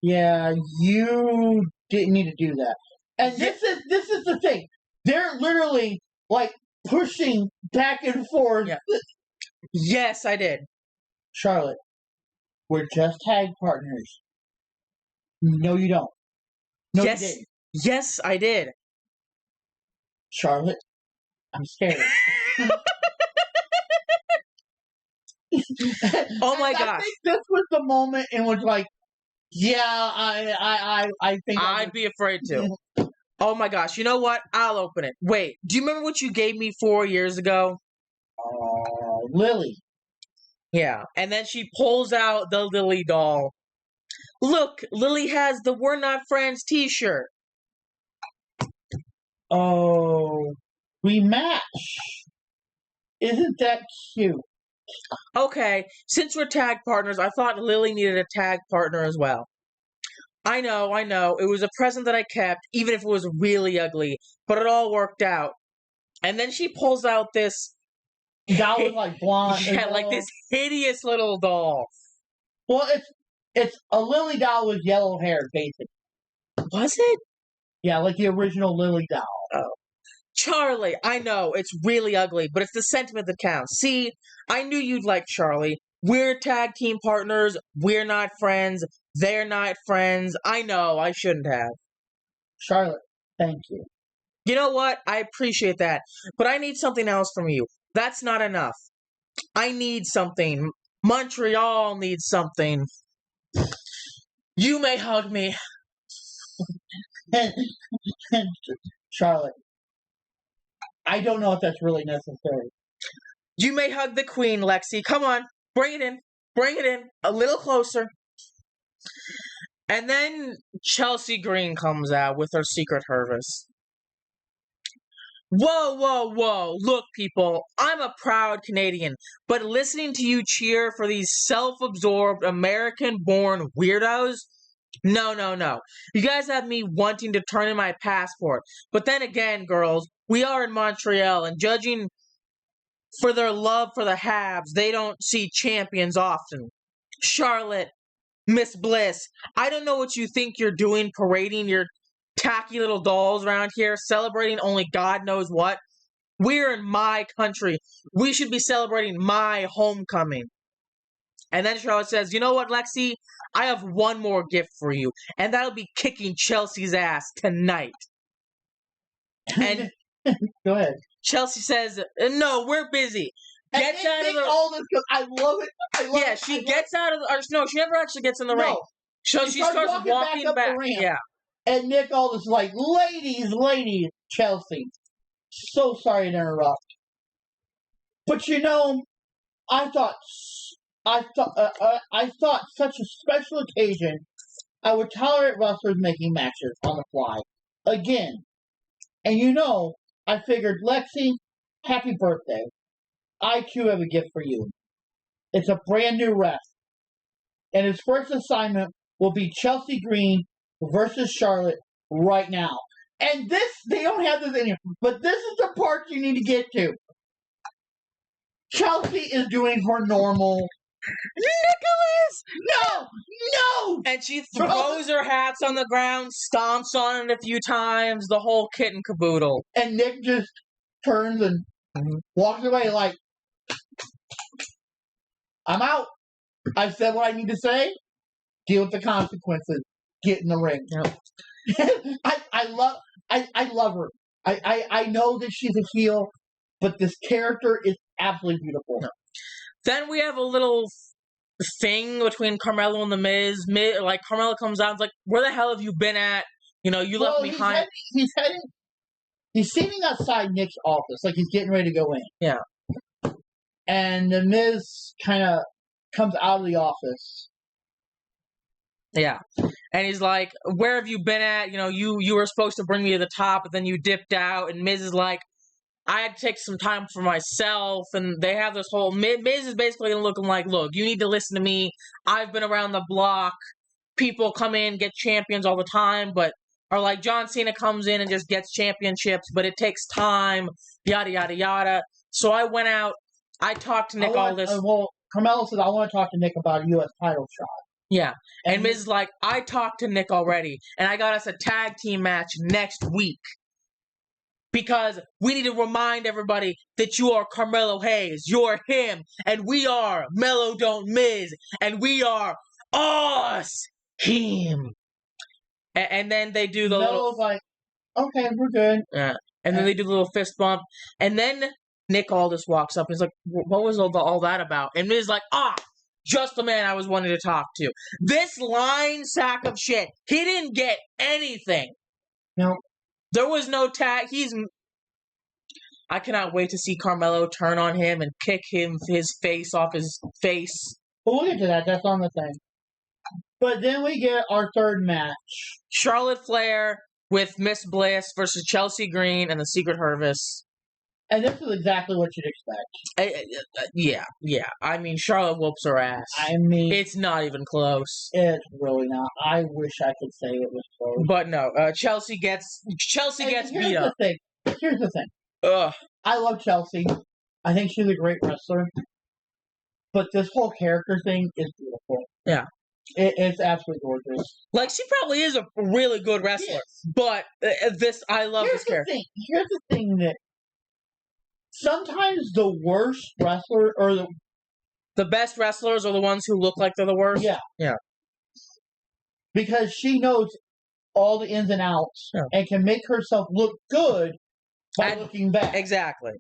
Yeah, you didn't need to do that. And this is the thing. They're literally like pushing back and forth. Yeah. Yes, I did. Charlotte, we're just tag partners. No, you don't. No, yes, you didn't. Yes, I did. Charlotte, I'm scared. Oh my gosh. I think this was the moment in which, like, yeah, I think I'd be afraid to. Oh my gosh. You know what? I'll open it. Wait, do you remember what you gave me 4 years ago? Lily. Yeah. And then she pulls out the Lily doll. Look, Lily has the We're Not Friends t-shirt. Oh, we match. Isn't that cute? Okay, since we're tag partners, I thought Lily needed a tag partner as well. I know. It was a present that I kept, even if it was really ugly, but it all worked out. And then she pulls out this... Doll was like blonde. Yeah, like this hideous little doll. Well, it's a Lily doll with yellow hair, basically. Was it? Yeah, like the original Lily doll. Oh. Charlie, I know, it's really ugly, but it's the sentiment that counts. See, I knew you'd like Charlie. We're tag team partners. We're not friends. They're not friends. I know, I shouldn't have. Charlotte, thank you. You know what? I appreciate that. But I need something else from you. That's not enough. I need something. Montreal needs something. You may hug me. Charlotte, I don't know if that's really necessary. You may hug the queen, Lexi. Come on. Bring it in. Bring it in. A little closer. And then Chelsea Green comes out with her Secret Service. Whoa, whoa, whoa. Look, people, I'm a proud Canadian, but listening to you cheer for these self-absorbed American-born weirdos? No, no, no. You guys have me wanting to turn in my passport. But then again, girls, we are in Montreal, and judging for their love for the Habs, they don't see champions often. Charlotte, Miss Bliss, I don't know what you think you're doing parading your tacky little dolls around here, celebrating only God knows what. We're in my country. We should be celebrating my homecoming. And then Charlotte says, you know what, Lexi? I have one more gift for you, and that'll be kicking Chelsea's ass tonight. And Go ahead. Chelsea says, no, we're busy. Gets out of the... all this because I love it. I love it. She gets out of the... Or, no, she never actually gets in the ring. So she starts walking back. The ramp. Yeah. And Nick Aldis is like, ladies, Chelsea. So sorry to interrupt. But you know, I thought such a special occasion, I would tolerate wrestlers making matches on the fly. Again. And you know, I figured, Lexi, happy birthday. I too have a gift for you. It's a brand new ref. And his first assignment will be Chelsea Green versus Charlotte right now. And this, they don't have this in here, but this is the part you need to get to. Chelsea is doing her normal. Nicholas! No! And she throws her hats on the ground, stomps on it a few times, the whole kit and caboodle. And Nick just turns and walks away like, I'm out. I've said what I need to say. Deal with the consequences. Get in the ring. Yep. I love her. I know that she's a heel, but this character is absolutely beautiful. Yep. Then we have a little thing between Carmelo and the Miz. Like, Carmelo comes out and is like, where the hell have you been at? You know, you left me behind. He's sitting outside Nick's office, like he's getting ready to go in. Yeah. And the Miz kind of comes out of the office. Yeah. And he's like, where have you been at? You know, you were supposed to bring me to the top, but then you dipped out. And Miz is like, I had to take some time for myself. And they have this whole... Miz is basically looking like, look, you need to listen to me. I've been around the block. People come in, get champions all the time, but... Or like John Cena comes in and just gets championships, but it takes time, yada, yada, yada. So I went out. I talked to Nick Aldis. Well, Carmelo says, I want to talk to Nick about a U.S. title shot. Yeah. And Miz is like, I talked to Nick already, and I got us a tag team match next week. Because we need to remind everybody that you are Carmelo Hayes, you're him, and we are Mellow Don't Miz, and we are us, him. And then they do the Melo's like, okay, we're good. Yeah. And then they do the little fist bump. And then Nick Aldis walks up and he's like, what was all that about? And Miz is like, just the man I was wanting to talk to. This line sack of shit. He didn't get anything. No. There was no tag. I cannot wait to see Carmelo turn on him and kick his face off his face. Well, we'll get to that. That's on the thing. But then we get our third match. Charlotte Flair with Miss Bliss versus Chelsea Green and the Secret Service. And this is exactly what you'd expect. Yeah. I mean, Charlotte whoops her ass. I mean... It's not even close. It's really not. I wish I could say it was close. But no, Chelsea gets beat up. Here's the thing. Ugh. I love Chelsea. I think she's a great wrestler. But this whole character thing is beautiful. Yeah. It's absolutely gorgeous. Like, she probably is a really good wrestler. Yes. But I love this character. Here's the thing that sometimes the worst wrestler or the best wrestlers are the ones who look like they're the worst. Yeah. Because she knows all the ins and outs and can make herself look good by looking bad. Exactly.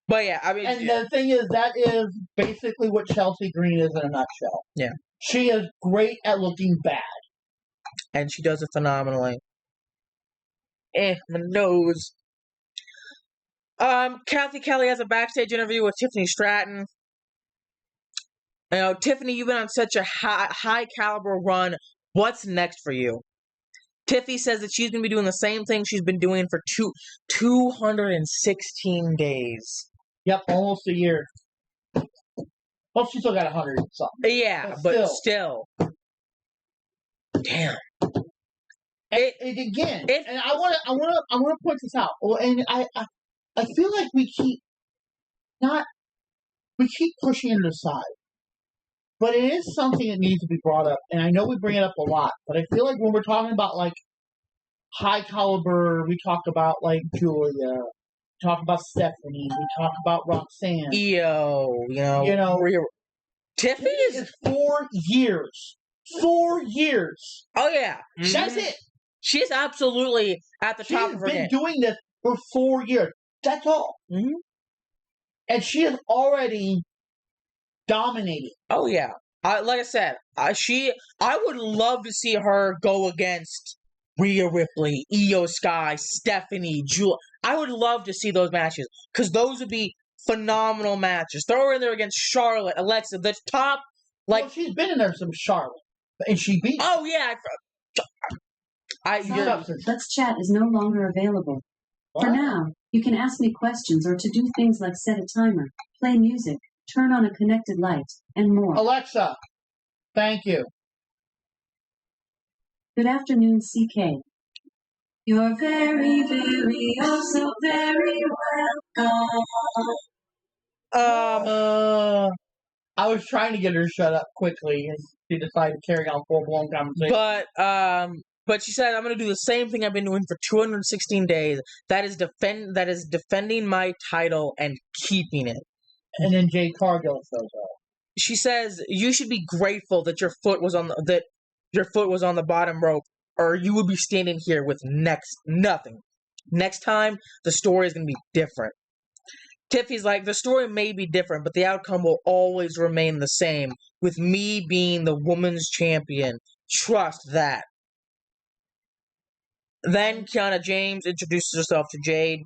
But yeah, I mean... And the thing is, that is basically what Chelsea Green is in a nutshell. Yeah. She is great at looking bad. And she does it phenomenally. My nose. Kathy Kelly has a backstage interview with Tiffany Stratton. You know, Tiffany, you've been on such a high caliber run. What's next for you? Tiffy says that she's going to be doing the same thing she's been doing for 216 days. Yep, almost a year. Well, she still got 100 and something. Yeah, but still. Damn. And I want to point this out. Well, and I feel like we keep pushing it aside, but it is something that needs to be brought up. And I know we bring it up a lot, but I feel like when we're talking about like high caliber, we talk about like Julia, we talk about Stephanie, we talk about Roxanne, Io, Tiffy is 4 years. 4 years. Oh yeah, that's it. She's absolutely at the top of her game. She's been doing this for 4 years. That's all. Mm-hmm. And she is already dominating. Oh yeah. Like I said, I would love to see her go against Rhea Ripley, Io Sky, Stephanie, Julia. I would love to see those matches because those would be phenomenal matches. Throw her in there against Charlotte, Alexa, the top. Well, she's been in there some Charlotte, and she beat. Oh yeah. Let's Chat is no longer available. What? For now, you can ask me questions or to do things like set a timer, play music, turn on a connected light, and more. Alexa, thank you. Good afternoon, CK. You're very, very, oh so very welcome. I was trying to get her to shut up quickly, and she decided to carry on full-blown conversation. But she said, I'm going to do the same thing I've been doing for 216 days. That is defending my title and keeping it. And then Jade Cargill shows up. She says, you should be grateful that your foot was on the bottom rope, or you would be standing here with nothing. Next time, the story is going to be different. Tiffy's like, the story may be different, but the outcome will always remain the same, with me being the women's champion. Trust that. Then Kiana James introduces herself to Jade.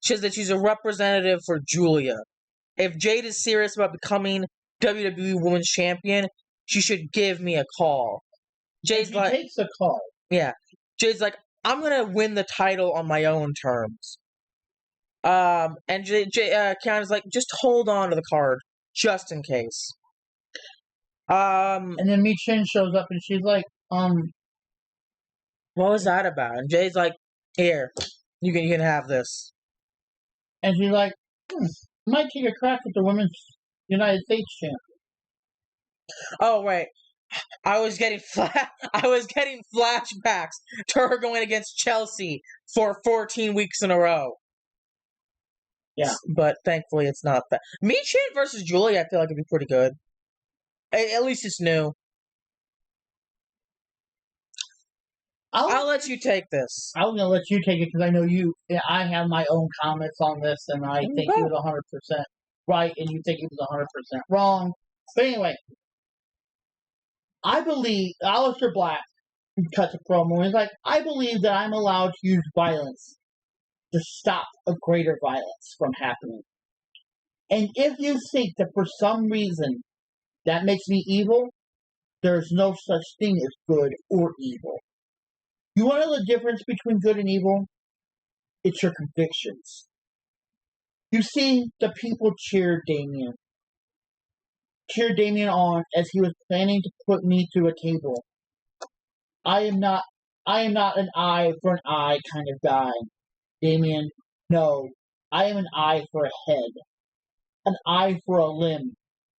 She says that she's a representative for Julia. If Jade is serious about becoming WWE Women's Champion, she should give me a call. Jade's like, takes a call. Yeah. Jade's like, I'm gonna win the title on my own terms. And Kiana's like, just hold on to the card, just in case. And then Michin shows up and she's like, what was that about? And Jay's like, here, you can have this. And she's like, might take a crack at the Women's United States champion. Oh, wait. I was getting flashbacks to her going against Chelsea for 14 weeks in a row. Yeah. But thankfully it's not that. Michin versus Julia, I feel like it'd be pretty good. At least it's new. I'll let you take this. I'm going to let you take it because I know I have my own comments on this, and I think he was 100% right, and you think he was 100% wrong. But anyway, I believe Aleister Black cuts a promo. He's like, I believe that I'm allowed to use violence to stop a greater violence from happening. And if you think that for some reason that makes me evil, there's no such thing as good or evil. You want to know the difference between good and evil? It's your convictions. You see, the people cheered Damien. Cheered Damien on as he was planning to put me through a table. I am not an eye for an eye kind of guy. Damien, no. I am an eye for a head. An eye for a limb.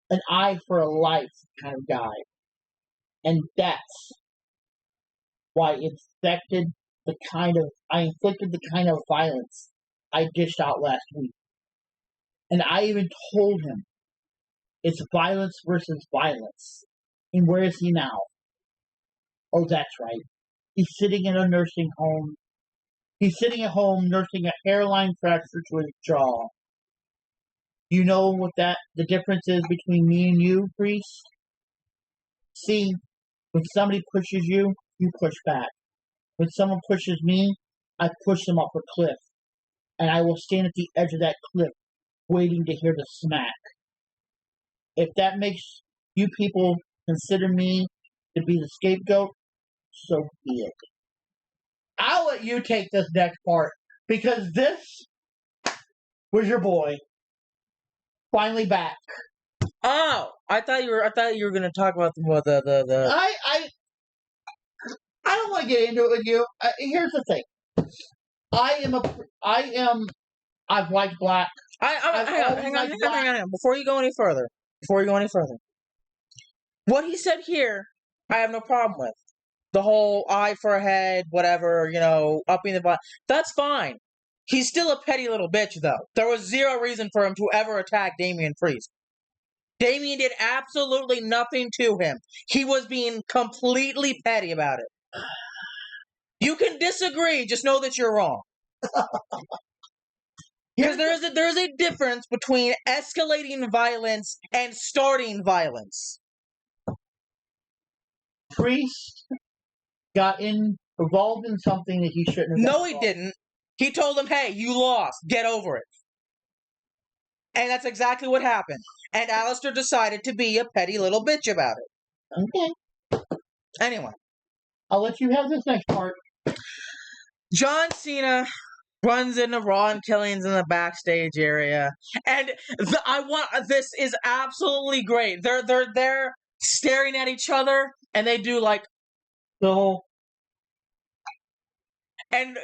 An eye for a life kind of guy. And that's why I inflicted the kind of violence I dished out last week. And I even told him it's violence versus violence. And where is he now? Oh, that's right. He's sitting in a nursing home. He's sitting at home nursing a hairline fracture to his jaw. You know what the difference is between me and you, Priest? See, when somebody pushes you, you push back. When someone pushes me, I push them off a cliff. And I will stand at the edge of that cliff, waiting to hear the smack. If that makes you people consider me to be the scapegoat, so be it. I'll let you take this next part because this was your boy finally back. Oh, I thought you were going to talk about the. I don't want to get into it with you. Here's the thing. I've liked Black. Hang on. Before you go any further, what he said here, I have no problem with. The whole eye for a head, whatever, upping the violence. That's fine. He's still a petty little bitch, though. There was zero reason for him to ever attack Damian Priest. Damian did absolutely nothing to him. He was being completely petty about it. You can disagree, just know that you're wrong. Because there is a difference between escalating violence and starting violence. Priest got involved in something that he shouldn't have. No, he didn't. He told him, hey, you lost. Get over it. And that's exactly what happened. And Alistair decided to be a petty little bitch about it. Okay. Anyway. I'll let you have this next part. John Cena runs into Ron Killings in the backstage area. And this is absolutely great. They're staring at each other, and they do like the whole... And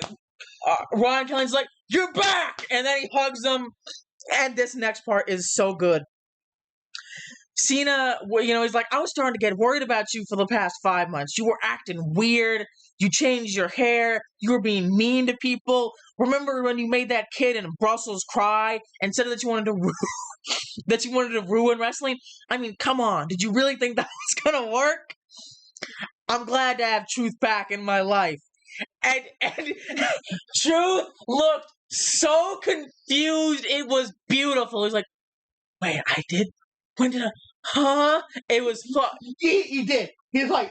Ron Killings like, you're back! And then he hugs them. And this next part is so good. Cena, he's like, I was starting to get worried about you for the past 5 months. You were acting weird. You changed your hair. You were being mean to people. Remember when you made that kid in Brussels cry and said that you wanted to ruin wrestling? I mean, come on. Did you really think that was going to work? I'm glad to have Truth back in my life. And Truth looked so confused. It was beautiful. He was like, wait, I did? When did I? Huh? It was fun. He did. He's like,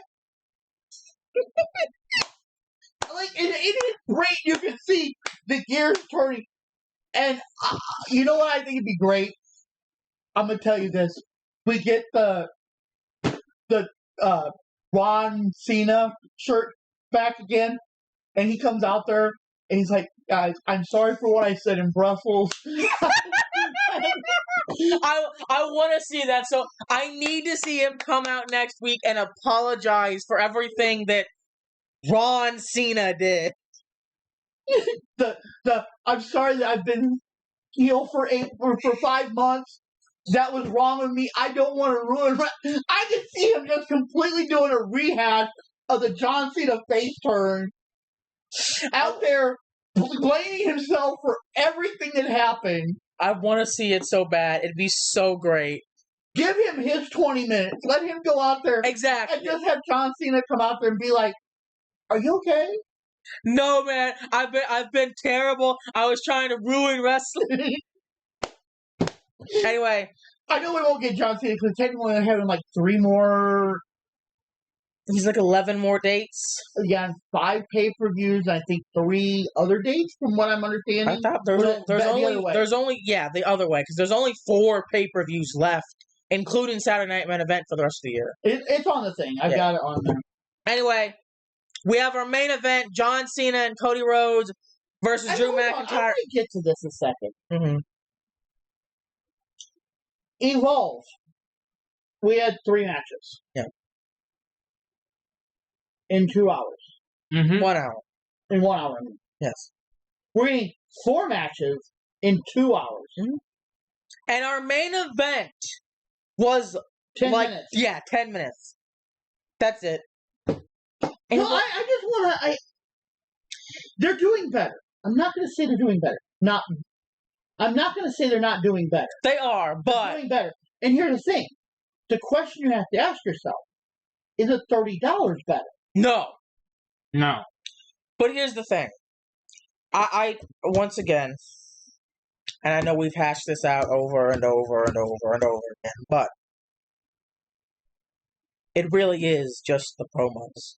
it is great. You can see the gears turning. And you know what I think would be great? I'm going to tell you this. We get the Ron Cena shirt back again. And he comes out there and he's like, guys, I'm sorry for what I said in Brussels. I want to see that. So I need to see him come out next week and apologize for everything that Ron Cena did. I'm sorry that I've been heel for 5 months. That was wrong with me. I don't want to ruin. I can see him just completely doing a rehash of the John Cena face turn. Out there blaming himself for everything that happened. I want to see it so bad. It'd be so great. Give him his 20 minutes. Let him go out there. Exactly. And just have John Cena come out there and be like, are you okay? No, man. I've been terrible. I was trying to ruin wrestling. Anyway. I know we won't get John Cena because technically they're having like 3 more... He's like 11 more dates. Yeah, 5 pay-per-views. I think 3 other dates, from what I'm understanding. I thought there's only the other way because there's only 4 pay-per-views left, including Saturday Night Main Event for the rest of the year. It's on the thing. I've got it on there. Anyway, we have our main event: John Cena and Cody Rhodes versus Drew McIntyre. I'm going to get to this in a second. Mm-hmm. Evolve. We had 3 matches. Yeah. In 2 hours. Mm-hmm. 1 hour. In 1 hour. I mean. Yes. We're getting 4 matches in 2 hours. Mm-hmm. And our main event was 10 minutes. Yeah, 10 minutes. That's it. No, I just want to... They're doing better. I'm not going to say they're doing better. I'm not going to say they're not doing better. They are, but... They're doing better. And here's the thing. The question you have to ask yourself, is it $30 better? No. No. But here's the thing. I once again, and I know we've hashed this out over and over and over and over again, but it really is just the promos.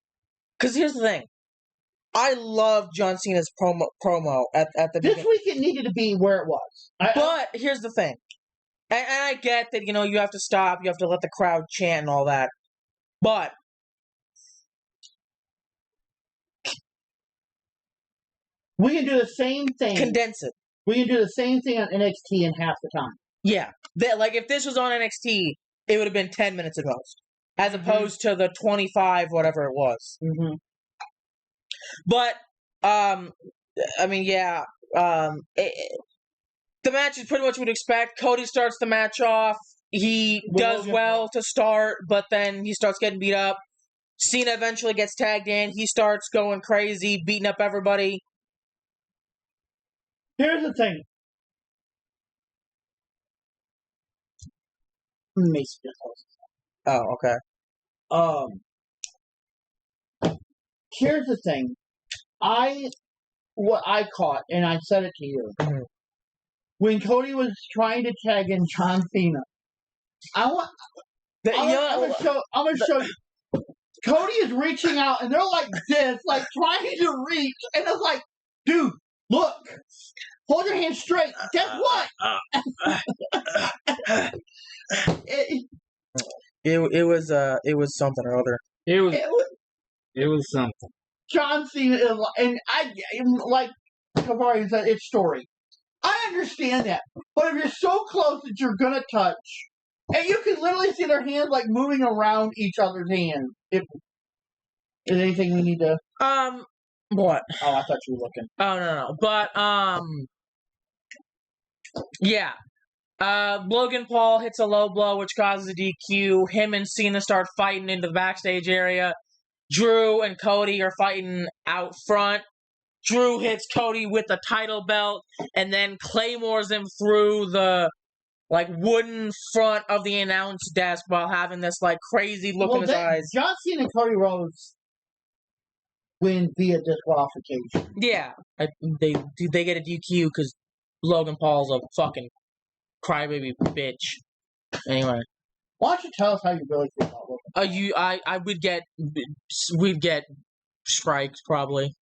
Because here's the thing. I love John Cena's promo at the beginning. This week it needed to be where it was. But here's the thing. And I get that, you have to stop, you have to let the crowd chant and all that. But We can do the same thing. Condense it. We can do the same thing on NXT in half the time. Yeah. Like, if this was on NXT, it would have been 10 minutes at most. As Mhm. opposed to the 25, whatever it was. Mm-hmm. But, I mean, yeah. The match is pretty much what you'd expect. Cody starts the match off. He does Logan well Paul. to start, but then he starts getting beat up. Cena eventually gets tagged in. He starts going crazy, beating up everybody. Here's the thing. Mason just Oh, okay. Here's the thing. What I caught, and I said it to you, Mhm. when Cody was trying to tag in John Cena, I'm gonna show you. Cody is reaching out, and they're like this, like trying to reach, and it's like, dude, look, hold your hand straight. Guess what? It was something or other. It was It was something. John Cena, and like Kavari said, it's story. I understand that, but if you're so close that you're gonna touch, and you can literally see their hands like moving around each other's hands. Is there anything we need to? What? Oh, I thought you were looking. Oh, no. But, yeah. Logan Paul hits a low blow, which causes a DQ. Him and Cena start fighting into the backstage area. Drew and Cody are fighting out front. Drew hits Cody with the title belt and then claymores him through the wooden front of the announce desk while having this crazy look in his eyes. John Cena and Cody Rhodes win via disqualification. Yeah, they get a DQ because Logan Paul's a fucking crybaby bitch. Anyway, why don't you tell us how you really feel about Logan Paul? we'd get strikes probably.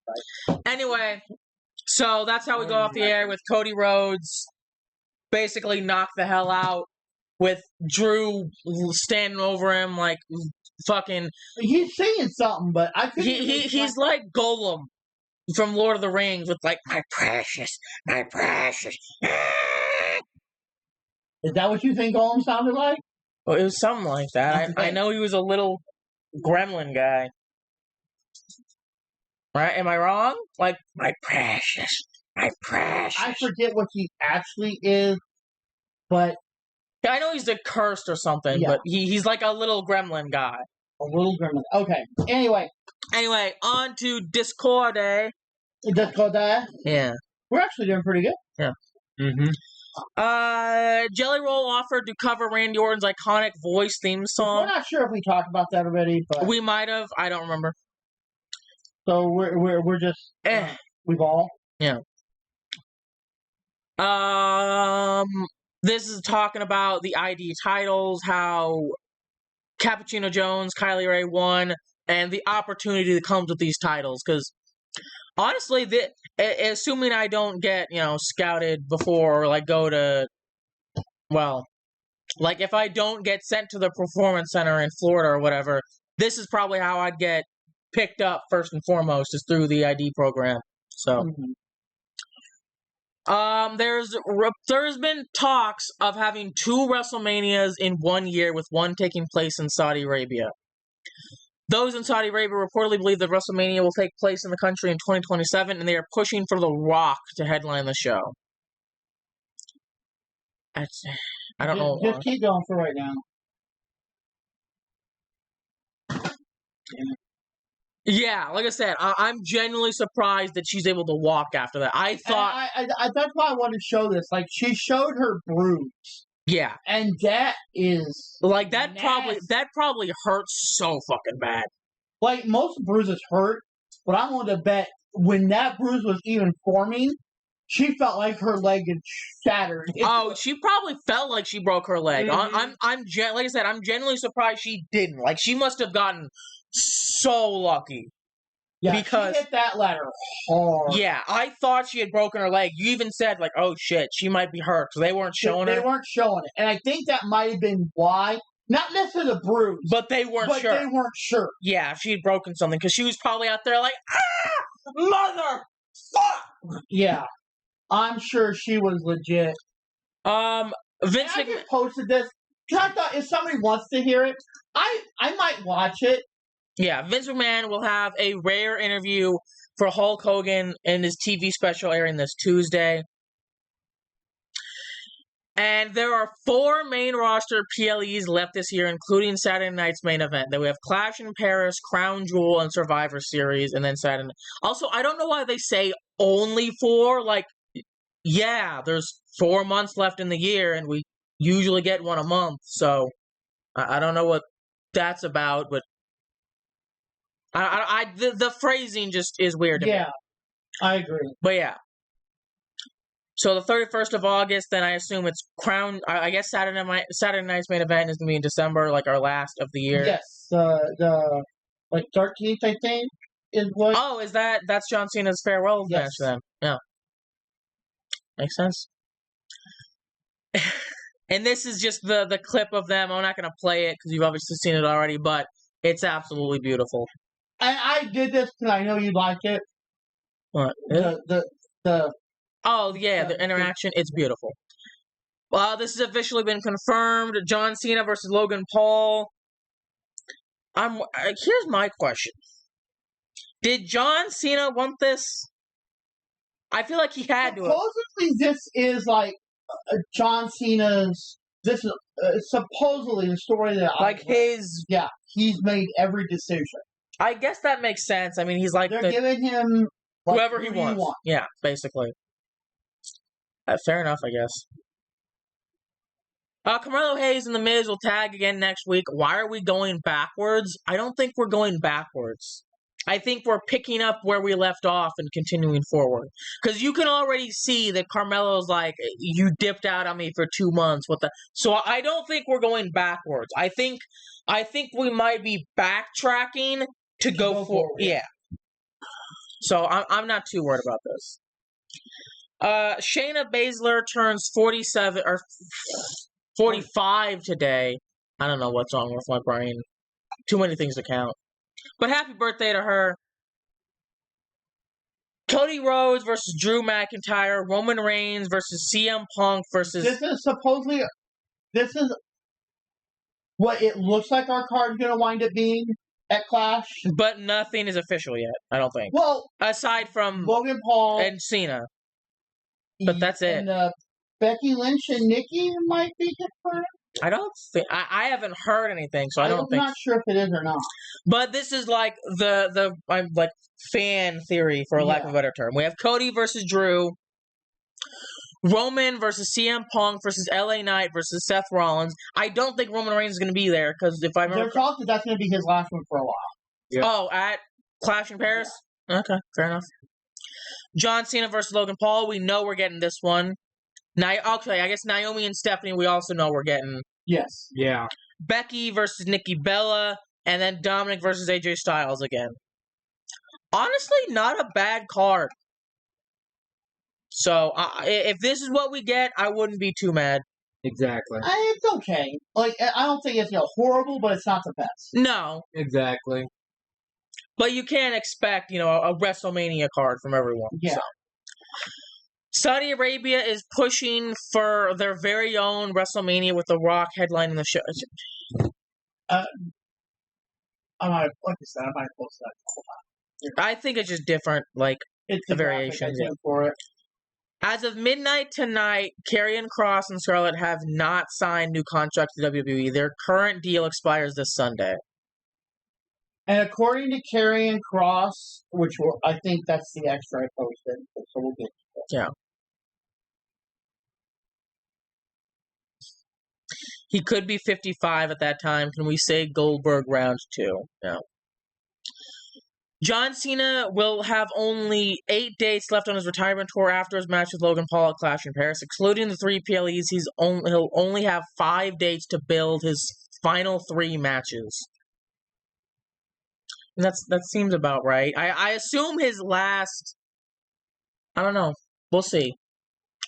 Right. Anyway, so that's how we go off the air with Cody Rhodes basically knocked the hell out with Drew standing over him like fucking. He's saying something, but I couldn't. He's like Golem from Lord of the Rings with my precious. Is that what you think Golem sounded like? Well, it was something like that. I know he was a little gremlin guy. Right? Am I wrong? Like, my precious. I forget what he actually is, but I know he's a cursed or something, yeah. But he's like a little gremlin guy. A little gremlin. Okay. Anyway, on to Discord. Discord. Yeah. We're actually doing pretty good. Yeah. Mm-hmm. Jelly Roll offered to cover Randy Orton's iconic voice theme song. We're not sure if we talked about that already, but we might have. I don't remember. So we're just we've all. Yeah. This is talking about the ID titles, how Cappuccino Jones, Kylie Ray won, and the opportunity that comes with these titles. Because honestly, assuming I don't get scouted before, or go to, if I don't get sent to the Performance Center in Florida or whatever, this is probably how I'd get picked up first and foremost, is through the ID program. So. Mm-hmm. There's been talks of having 2 WrestleManias in 1 year, with one taking place in Saudi Arabia. Those in Saudi Arabia reportedly believe that WrestleMania will take place in the country in 2027, and they are pushing for The Rock to headline the show. I don't know. Just keep going for right now. Yeah, like I said, I'm genuinely surprised that she's able to walk after that. I thought... that's why I wanted to show this. She showed her bruise. Yeah. And that is... that probably hurts so fucking bad. Most bruises hurt, but I'm willing to bet when that bruise was even forming, she felt like her leg had shattered. Oh, she probably felt like she broke her leg. Mm-hmm. Like I said, I'm genuinely surprised she didn't. She must have gotten so lucky. Yeah, because she hit that ladder hard. Yeah, I thought she had broken her leg. You even said, oh shit, she might be hurt. So they weren't showing her. They weren't showing it. And I think that might have been why. Not necessarily the bruise. But they weren't sure. But they weren't sure. Yeah, she had broken something. Because she was probably out there ah! mother fuck. Yeah, I'm sure she was legit. Vince I McMahon. just posted this because I thought if somebody wants to hear it, I might watch it. Yeah, Vince McMahon will have a rare interview for Hulk Hogan in his TV special airing this Tuesday. And there are 4 main roster PLEs left this year, including Saturday night's main event. Then we have Clash in Paris, Crown Jewel, and Survivor Series, and then Saturday. Also, I don't know why they say only 4. Like, yeah, there's 4 months left in the year, and we usually get one a month. So I don't know what that's about, but the phrasing just is weird to me. Yeah, I agree. But yeah. So the 31st of August, then I assume it's Crown. I guess Saturday night's main event is gonna be in December, like our last of the year. Yes, the 13th, I think, is what. Oh, that's John Cena's farewell match Yes. then? Yeah, makes sense. And this is just the clip of them. I'm not gonna play it because you've obviously seen it already, but it's absolutely beautiful. And I did this because I know you like it. What? The Oh yeah, the interaction. It's beautiful. This has officially been confirmed. John Cena versus Logan Paul. Here's my question. Did John Cena want this? I feel like he had to. Supposedly, this is like John Cena's. This is supposedly the story that Like his. Yeah, he's made every decision. I guess that makes sense. I mean, he's like They're giving him whoever he wants. Yeah, basically. Fair enough, I guess. Carmelo Hayes and The Miz will tag again next week. Why are we going backwards? I don't think we're going backwards. I think we're picking up where we left off and continuing forward. Because you can already see that Carmelo's like, you dipped out on me for 2 months. So I don't think we're going backwards. I think we might be backtracking to go forward. Yeah. So I'm not too worried about this. Shayna Baszler turns 47 or 45 today. I don't know what's wrong with my brain. Too many things to count. But happy birthday to her. Cody Rhodes versus Drew McIntyre. Roman Reigns versus CM Punk versus... This is what it looks like our card's going to wind up being at Clash. But nothing is official yet, I don't think. Well, aside from Logan Paul and Cena. But that's it. And Becky Lynch and Nikki might be confirmed. I don't think I haven't heard anything, so I don't think. I'm not sure if it is or not. But this is like the like fan theory, for lack of a better term. We have Cody versus Drew, Roman versus CM Punk versus LA Knight versus Seth Rollins. I don't think Roman Reigns is going to be there because if I remember, there's talk that that's going to be his last one for a while. Yeah. Oh, at Clash in Paris. Yeah. Okay, fair enough. John Cena versus Logan Paul. We know we're getting this one. Okay, I guess Naomi and Stephanie, we also know we're getting. Yes. Yeah. Becky versus Nikki Bella, and then Dominic versus AJ Styles again. Honestly, not a bad card. So, if this is what we get, I wouldn't be too mad. Exactly. It's okay. Like, I don't think it's horrible, but it's not the best. No. Exactly. But you can't expect, a WrestleMania card from everyone. Yeah. So. Saudi Arabia is pushing for their very own WrestleMania with The Rock headlining the show. I might post that. I think it's just different, it's the variations. For it. As of midnight tonight, Karrion Kross and Scarlett have not signed new contracts with WWE. Their current deal expires this Sunday. And according to Karrion Kross, I think that's the extra I posted, so we'll get to it. Yeah. He could be 55 at that time. Can we say Goldberg round 2? No. John Cena will have only 8 dates left on his retirement tour after his match with Logan Paul at Clash in Paris. Excluding the 3 PLEs, he'll only have 5 dates to build his final 3 matches. And that seems about right. I assume his last... I don't know. We'll see.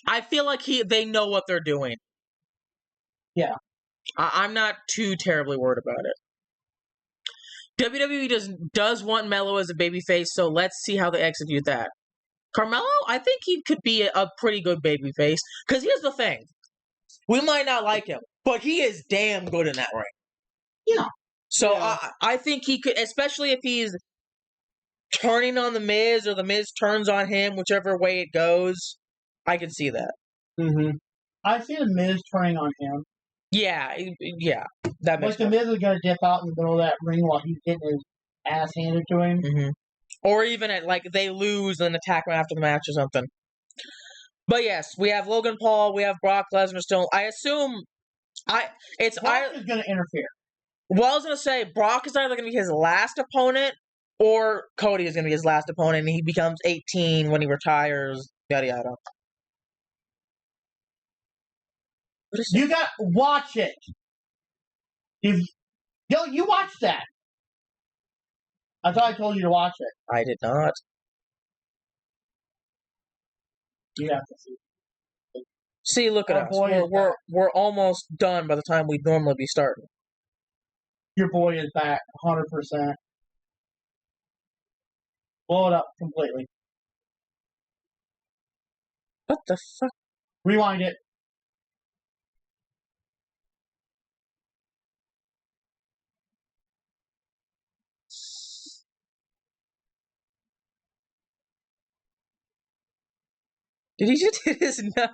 I feel like they know what they're doing. Yeah. I'm not too terribly worried about it. WWE does want Mello as a babyface, so let's see how they execute that. Carmelo, I think he could be a pretty good babyface. Because here's the thing. We might not like him, but he is damn good in that ring. Yeah. So Yeah. I think he could, especially if he's turning on the Miz or the Miz turns on him, whichever way it goes, I can see that. Mm-hmm. I see the Miz turning on him. Yeah, that makes Like the Miz is going to dip out in the middle of that ring while he's getting his ass handed to him. Mm-hmm. Or even at like they lose and attack him after the match or something. But yes, we have Logan Paul, we have Brock Lesnar still. I assume Brock is going to interfere. Well, I was going to say Brock is either going to be his last opponent or Cody is going to be his last opponent, and he becomes 18 when he retires. Yada yada. You got watch it. You watch that. I thought I told you to watch it. I did not. You have to see. See, look at Our us. boy is back. We're almost done by the time we'd normally be starting. Your boy is back 100%. Blow it up completely. What the fuck? Rewind it. Did he just hit his nut?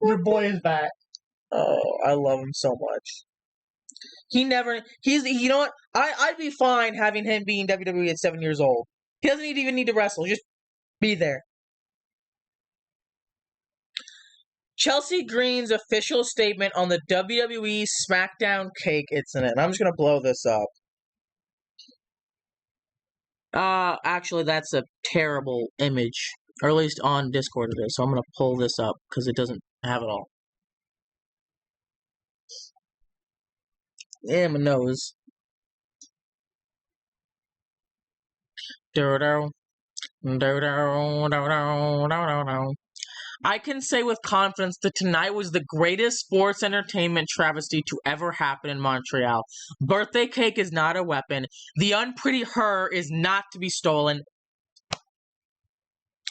Your boy is back. Oh, I love him so much. You know what? I'd be fine having him be in WWE at 7 years old. He doesn't even need to wrestle. Just be there. Chelsea Green's official statement on the WWE Smackdown cake incident. I'm just going to blow this up. Actually, that's a terrible image. Or at least on Discord it is. So I'm going to pull this up because it doesn't have it all. Yeah, my nose. I can say with confidence that tonight was the greatest sports entertainment travesty to ever happen in Montreal. Birthday cake is not a weapon. The unpretty her is not to be stolen.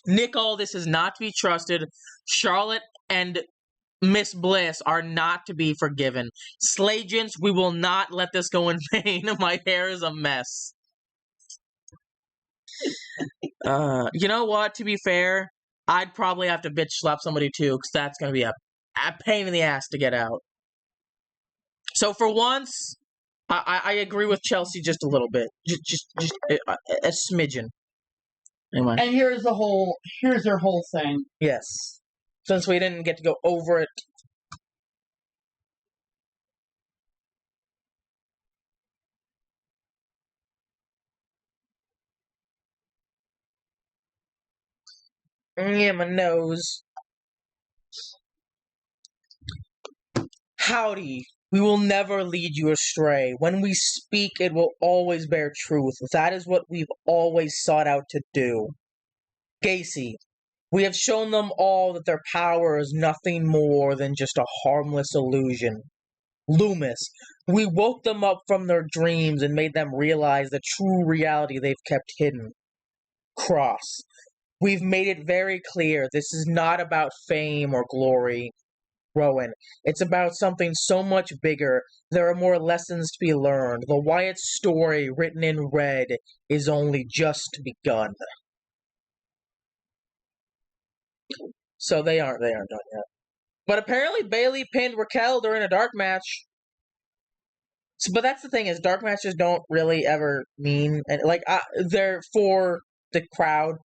Nick Aldis is not to be trusted. Charlotte and Miss Bliss are not to be forgiven. Slagents, we will not let this go in vain. My hair is a mess. You know what? To be fair, I'd probably have to bitch slap somebody too, because that's going to be a pain in the ass to get out. So for once, I agree with Chelsea just a little bit, just a smidgen. Anyway, And here's their whole thing. yes, since we didn't get to go over it. Yeah, my nose. Howdy. We will never lead you astray. When we speak, it will always bear truth. That is what we've always sought out to do. Gacy, we have shown them all that their power is nothing more than just a harmless illusion. Loomis, we woke them up from their dreams and made them realize the true reality they've kept hidden. Cross, we've made it very clear this is not about fame or glory. Rowan, it's about something so much bigger. There are more lessons to be learned. The Wyatt story, written in red, is only just begun. So they aren't done yet. But apparently Bayley pinned Raquel during a dark match. So, but that's the thing is, dark matches don't really ever mean, and they're for the crowd.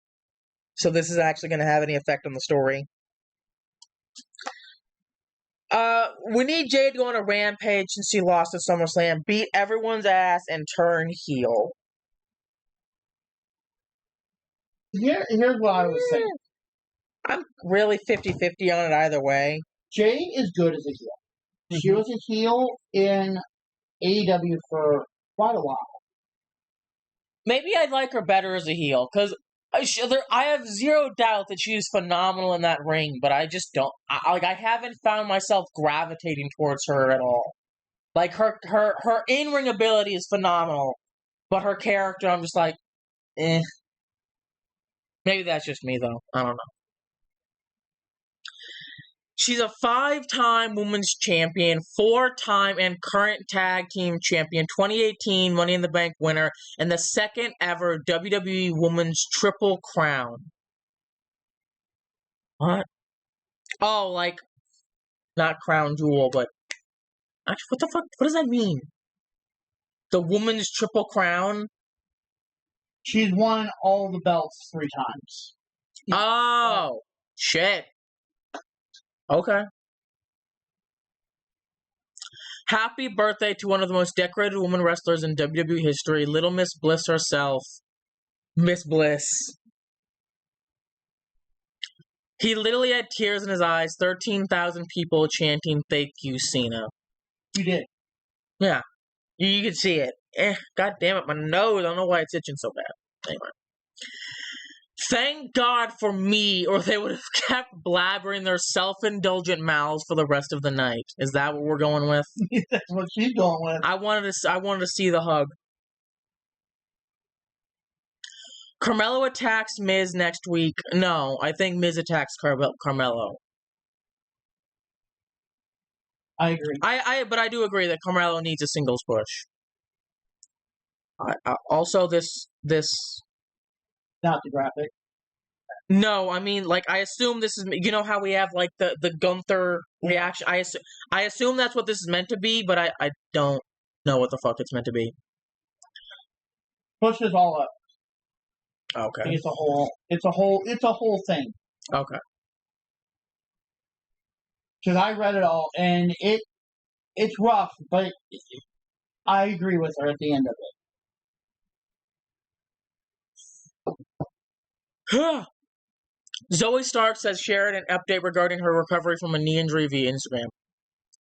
So this is actually going to have any effect on the story. We need Jade to go on a rampage since she lost at SummerSlam, beat everyone's ass, and turn heel. Here's what I was saying. I'm really 50-50 on it either way. Jade is good as a heel. She was a heel in AEW for quite a while. Maybe I'd like her better as a heel, because I have zero doubt that she's phenomenal in that ring, but I just don't. I haven't found myself gravitating towards her at all. Like, her in-ring ability is phenomenal, but her character, I'm just like, eh. Maybe that's just me, though. I don't know. She's a 5-time women's champion, 4-time and current tag team champion, 2018 Money in the Bank winner, and the second ever WWE Women's Triple Crown. What? Oh, like, not crown jewel, but actually, what the fuck? What does that mean? The Women's Triple Crown? She's won all the belts 3 times. Oh, shit. Okay. Happy birthday to one of the most decorated women wrestlers in WWE history, Little Miss Bliss herself. Miss Bliss. He literally had tears in his eyes, 13,000 people chanting, "Thank you, Cena." You did. Yeah. You can see it. God damn it, my nose. I don't know why it's itching so bad. Anyway. Thank God for me, or they would have kept blabbering their self-indulgent mouths for the rest of the night. Is that what we're going with? That's what she's going with. I wanted to see the hug. Carmelo attacks Miz next week. No, I think Miz attacks Carmelo. I agree. But I do agree that Carmelo needs a singles push. Also, this. Not the graphic. No, I mean, like, I assume this is, you know how we have, like, the Gunther reaction? I assume that's what this is meant to be, but I don't know what the fuck it's meant to be. Push this all up. Okay. It's a whole thing. Okay. Because I read it all, and it's rough, but I agree with her at the end of it. Zoe Stark has shared an update regarding her recovery from a knee injury via Instagram.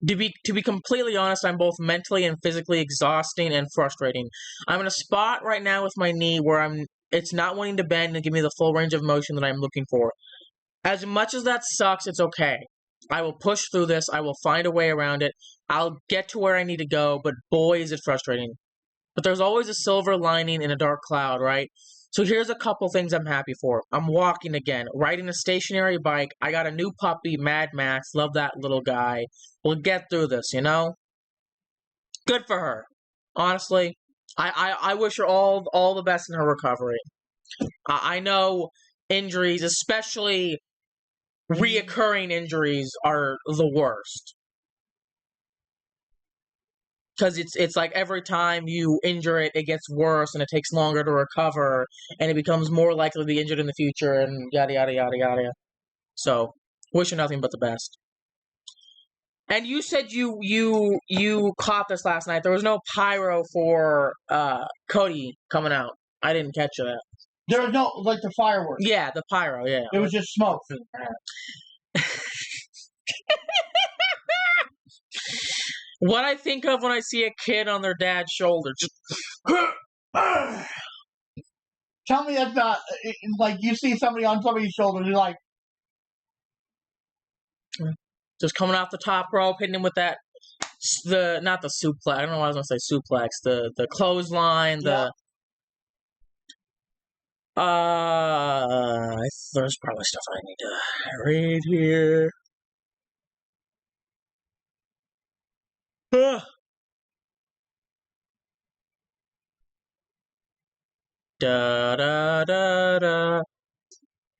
To be completely honest, I'm both mentally and physically exhausting and frustrating. I'm in a spot right now with my knee where it's not wanting to bend and give me the full range of motion that I'm looking for. As much as that sucks, it's okay. I will push through this. I will find a way around it. I'll get to where I need to go, but boy, is it frustrating. But there's always a silver lining in a dark cloud, right? So here's a couple things I'm happy for. I'm walking again, riding a stationary bike. I got a new puppy, Mad Max. Love that little guy. We'll get through this, you know? Good for her. Honestly, I wish her all the best in her recovery. I know injuries, especially reoccurring injuries, are the worst. Because it's like every time you injure it, it gets worse and it takes longer to recover and it becomes more likely to be injured in the future and yada, yada, yada, yada. So, wish you nothing but the best. And you said you caught this last night. There was no pyro for Cody coming out. I didn't catch that. There was no, like, the fireworks. Yeah, the pyro, yeah. It was just smoke. What I think of when I see a kid on their dad's shoulder. Just Tell me that's not, like, you see somebody on somebody's shoulder, you're like... Just coming off the top rope, hitting him with that, not the suplex, I don't know why I was going to say suplex, the clothesline, Yeah. There's probably stuff I need to read here. Da da da da.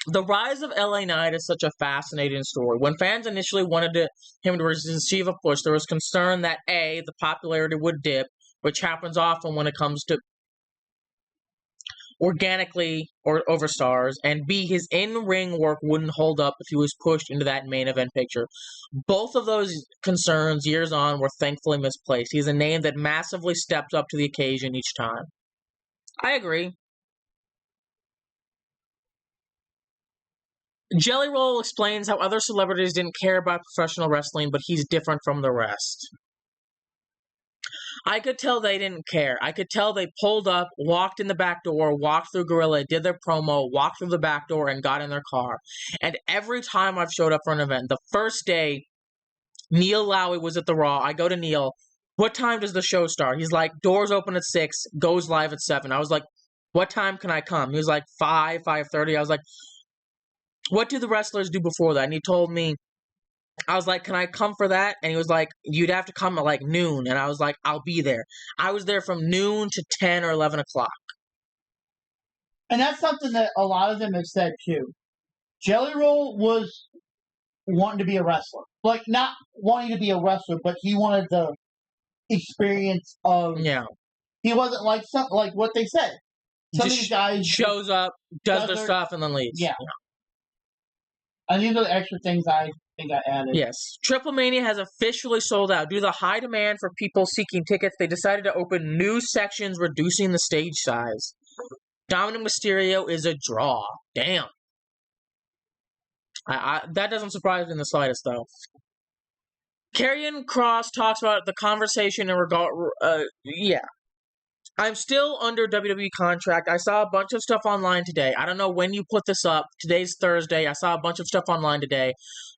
The rise of LA Knight is such a fascinating story. When fans initially wanted him to receive a push, there was concern that A, the popularity would dip, which happens often when it comes to organically or over stars, and B, his in-ring work wouldn't hold up if he was pushed into that main event picture. Both of those concerns years on were thankfully misplaced. He's a name that massively steps up to the occasion each time. I agree. Jelly Roll explains how other celebrities didn't care about professional wrestling, but he's different from the rest. I could tell they didn't care. I could tell they pulled up, walked in the back door, walked through Gorilla, did their promo, walked through the back door, and got in their car. And every time I've showed up for an event, the first day, Neil Lowy was at the Raw. I go to Neil. what time does the show start? He's like, doors open at 6, goes live at 7. I was like, what time can I come? He was like, 5, 5:30. I was like, what do the wrestlers do before that? And he told me, I was like, can I come for that? And he was like, you'd have to come at like noon. And I was like, I'll be there. I was there from noon to 10 or 11 o'clock. And that's something that a lot of them have said too. Jelly Roll was wanting to be a wrestler. Like, not wanting to be a wrestler, but he wanted the experience of... Yeah. He wasn't like what they said. Some of Just these guys... shows up, does their stuff, and then leaves. Yeah. And these are the extra things I think I added. Yes. Triple Mania has officially sold out. Due to the high demand for people seeking tickets, they decided to open new sections, reducing the stage size. Dominic Mysterio is a draw. Damn. That doesn't surprise me in the slightest, though. Karrion Kross talks about the conversation in regard... yeah. I'm still under WWE contract. I saw a bunch of stuff online today. I don't know when you put this up. Today's Thursday. I saw a bunch of stuff online today.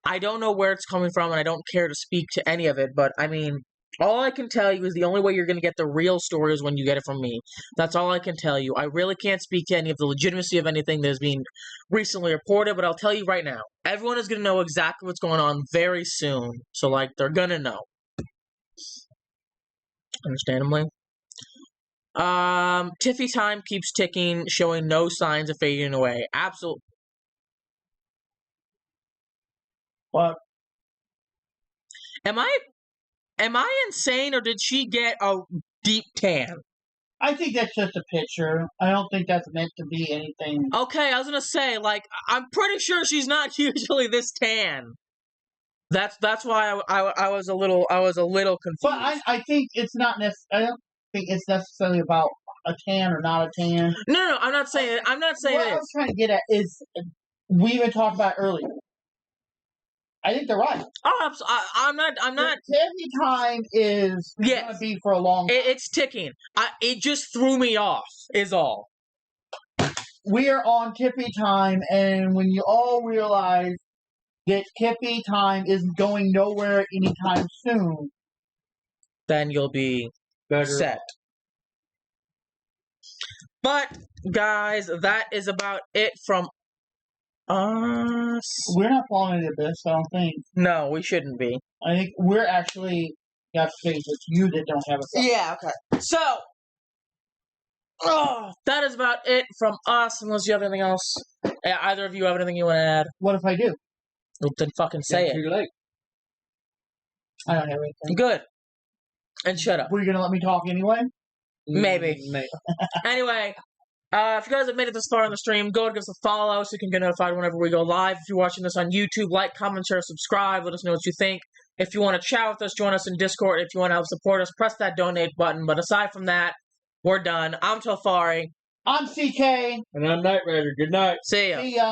I don't know where it's coming from, and I don't care to speak to any of it, but, I mean, all I can tell you is the only way you're going to get the real story is when you get it from me. That's all I can tell you. I really can't speak to any of the legitimacy of anything that is being recently reported, but I'll tell you right now. Everyone is going to know exactly what's going on very soon. So, like, they're going to know. Understandably. Tiffy time keeps ticking, showing no signs of fading away. Absolutely. What? Am I insane, or did she get a deep tan? I think that's just a picture. I don't think that's meant to be anything. Okay, I was gonna say, like, I'm pretty sure she's not usually this tan. That's why I was a little confused. But I think it's not I don't think it's necessarily about a tan or not a tan. No, I'm not saying it. I'm not saying what it. I was trying to get at is we even talked about earlier. I think they're right. Oh, I'm not. Tiffy time is going to be for a long time. It's ticking. It just threw me off, is all. We are on Tiffy time, and when you all realize that Tiffy time is going nowhere anytime soon, then you'll be better set. But, guys, that is about it from us. We're not falling into this, I don't think. No, we shouldn't be. I think we're actually, you have to say it's you that don't have a phone. Yeah, okay. So, that is about it from us, unless you have anything else. Either of you have anything you want to add? What if I do? Well, then fucking say it. Too late. I don't have anything. Good. And shut up. Were you going to let me talk anyway? Maybe. Anyway, if you guys have made it this far on the stream, go and give us a follow so you can get notified whenever we go live. If you're watching this on YouTube, like, comment, share, subscribe. Let us know what you think. If you want to chat with us, join us in Discord. If you want to help support us, press that donate button. But aside from that, we're done. I'm Tofari. I'm CK. And I'm Night Rider. Good night. See ya. See ya.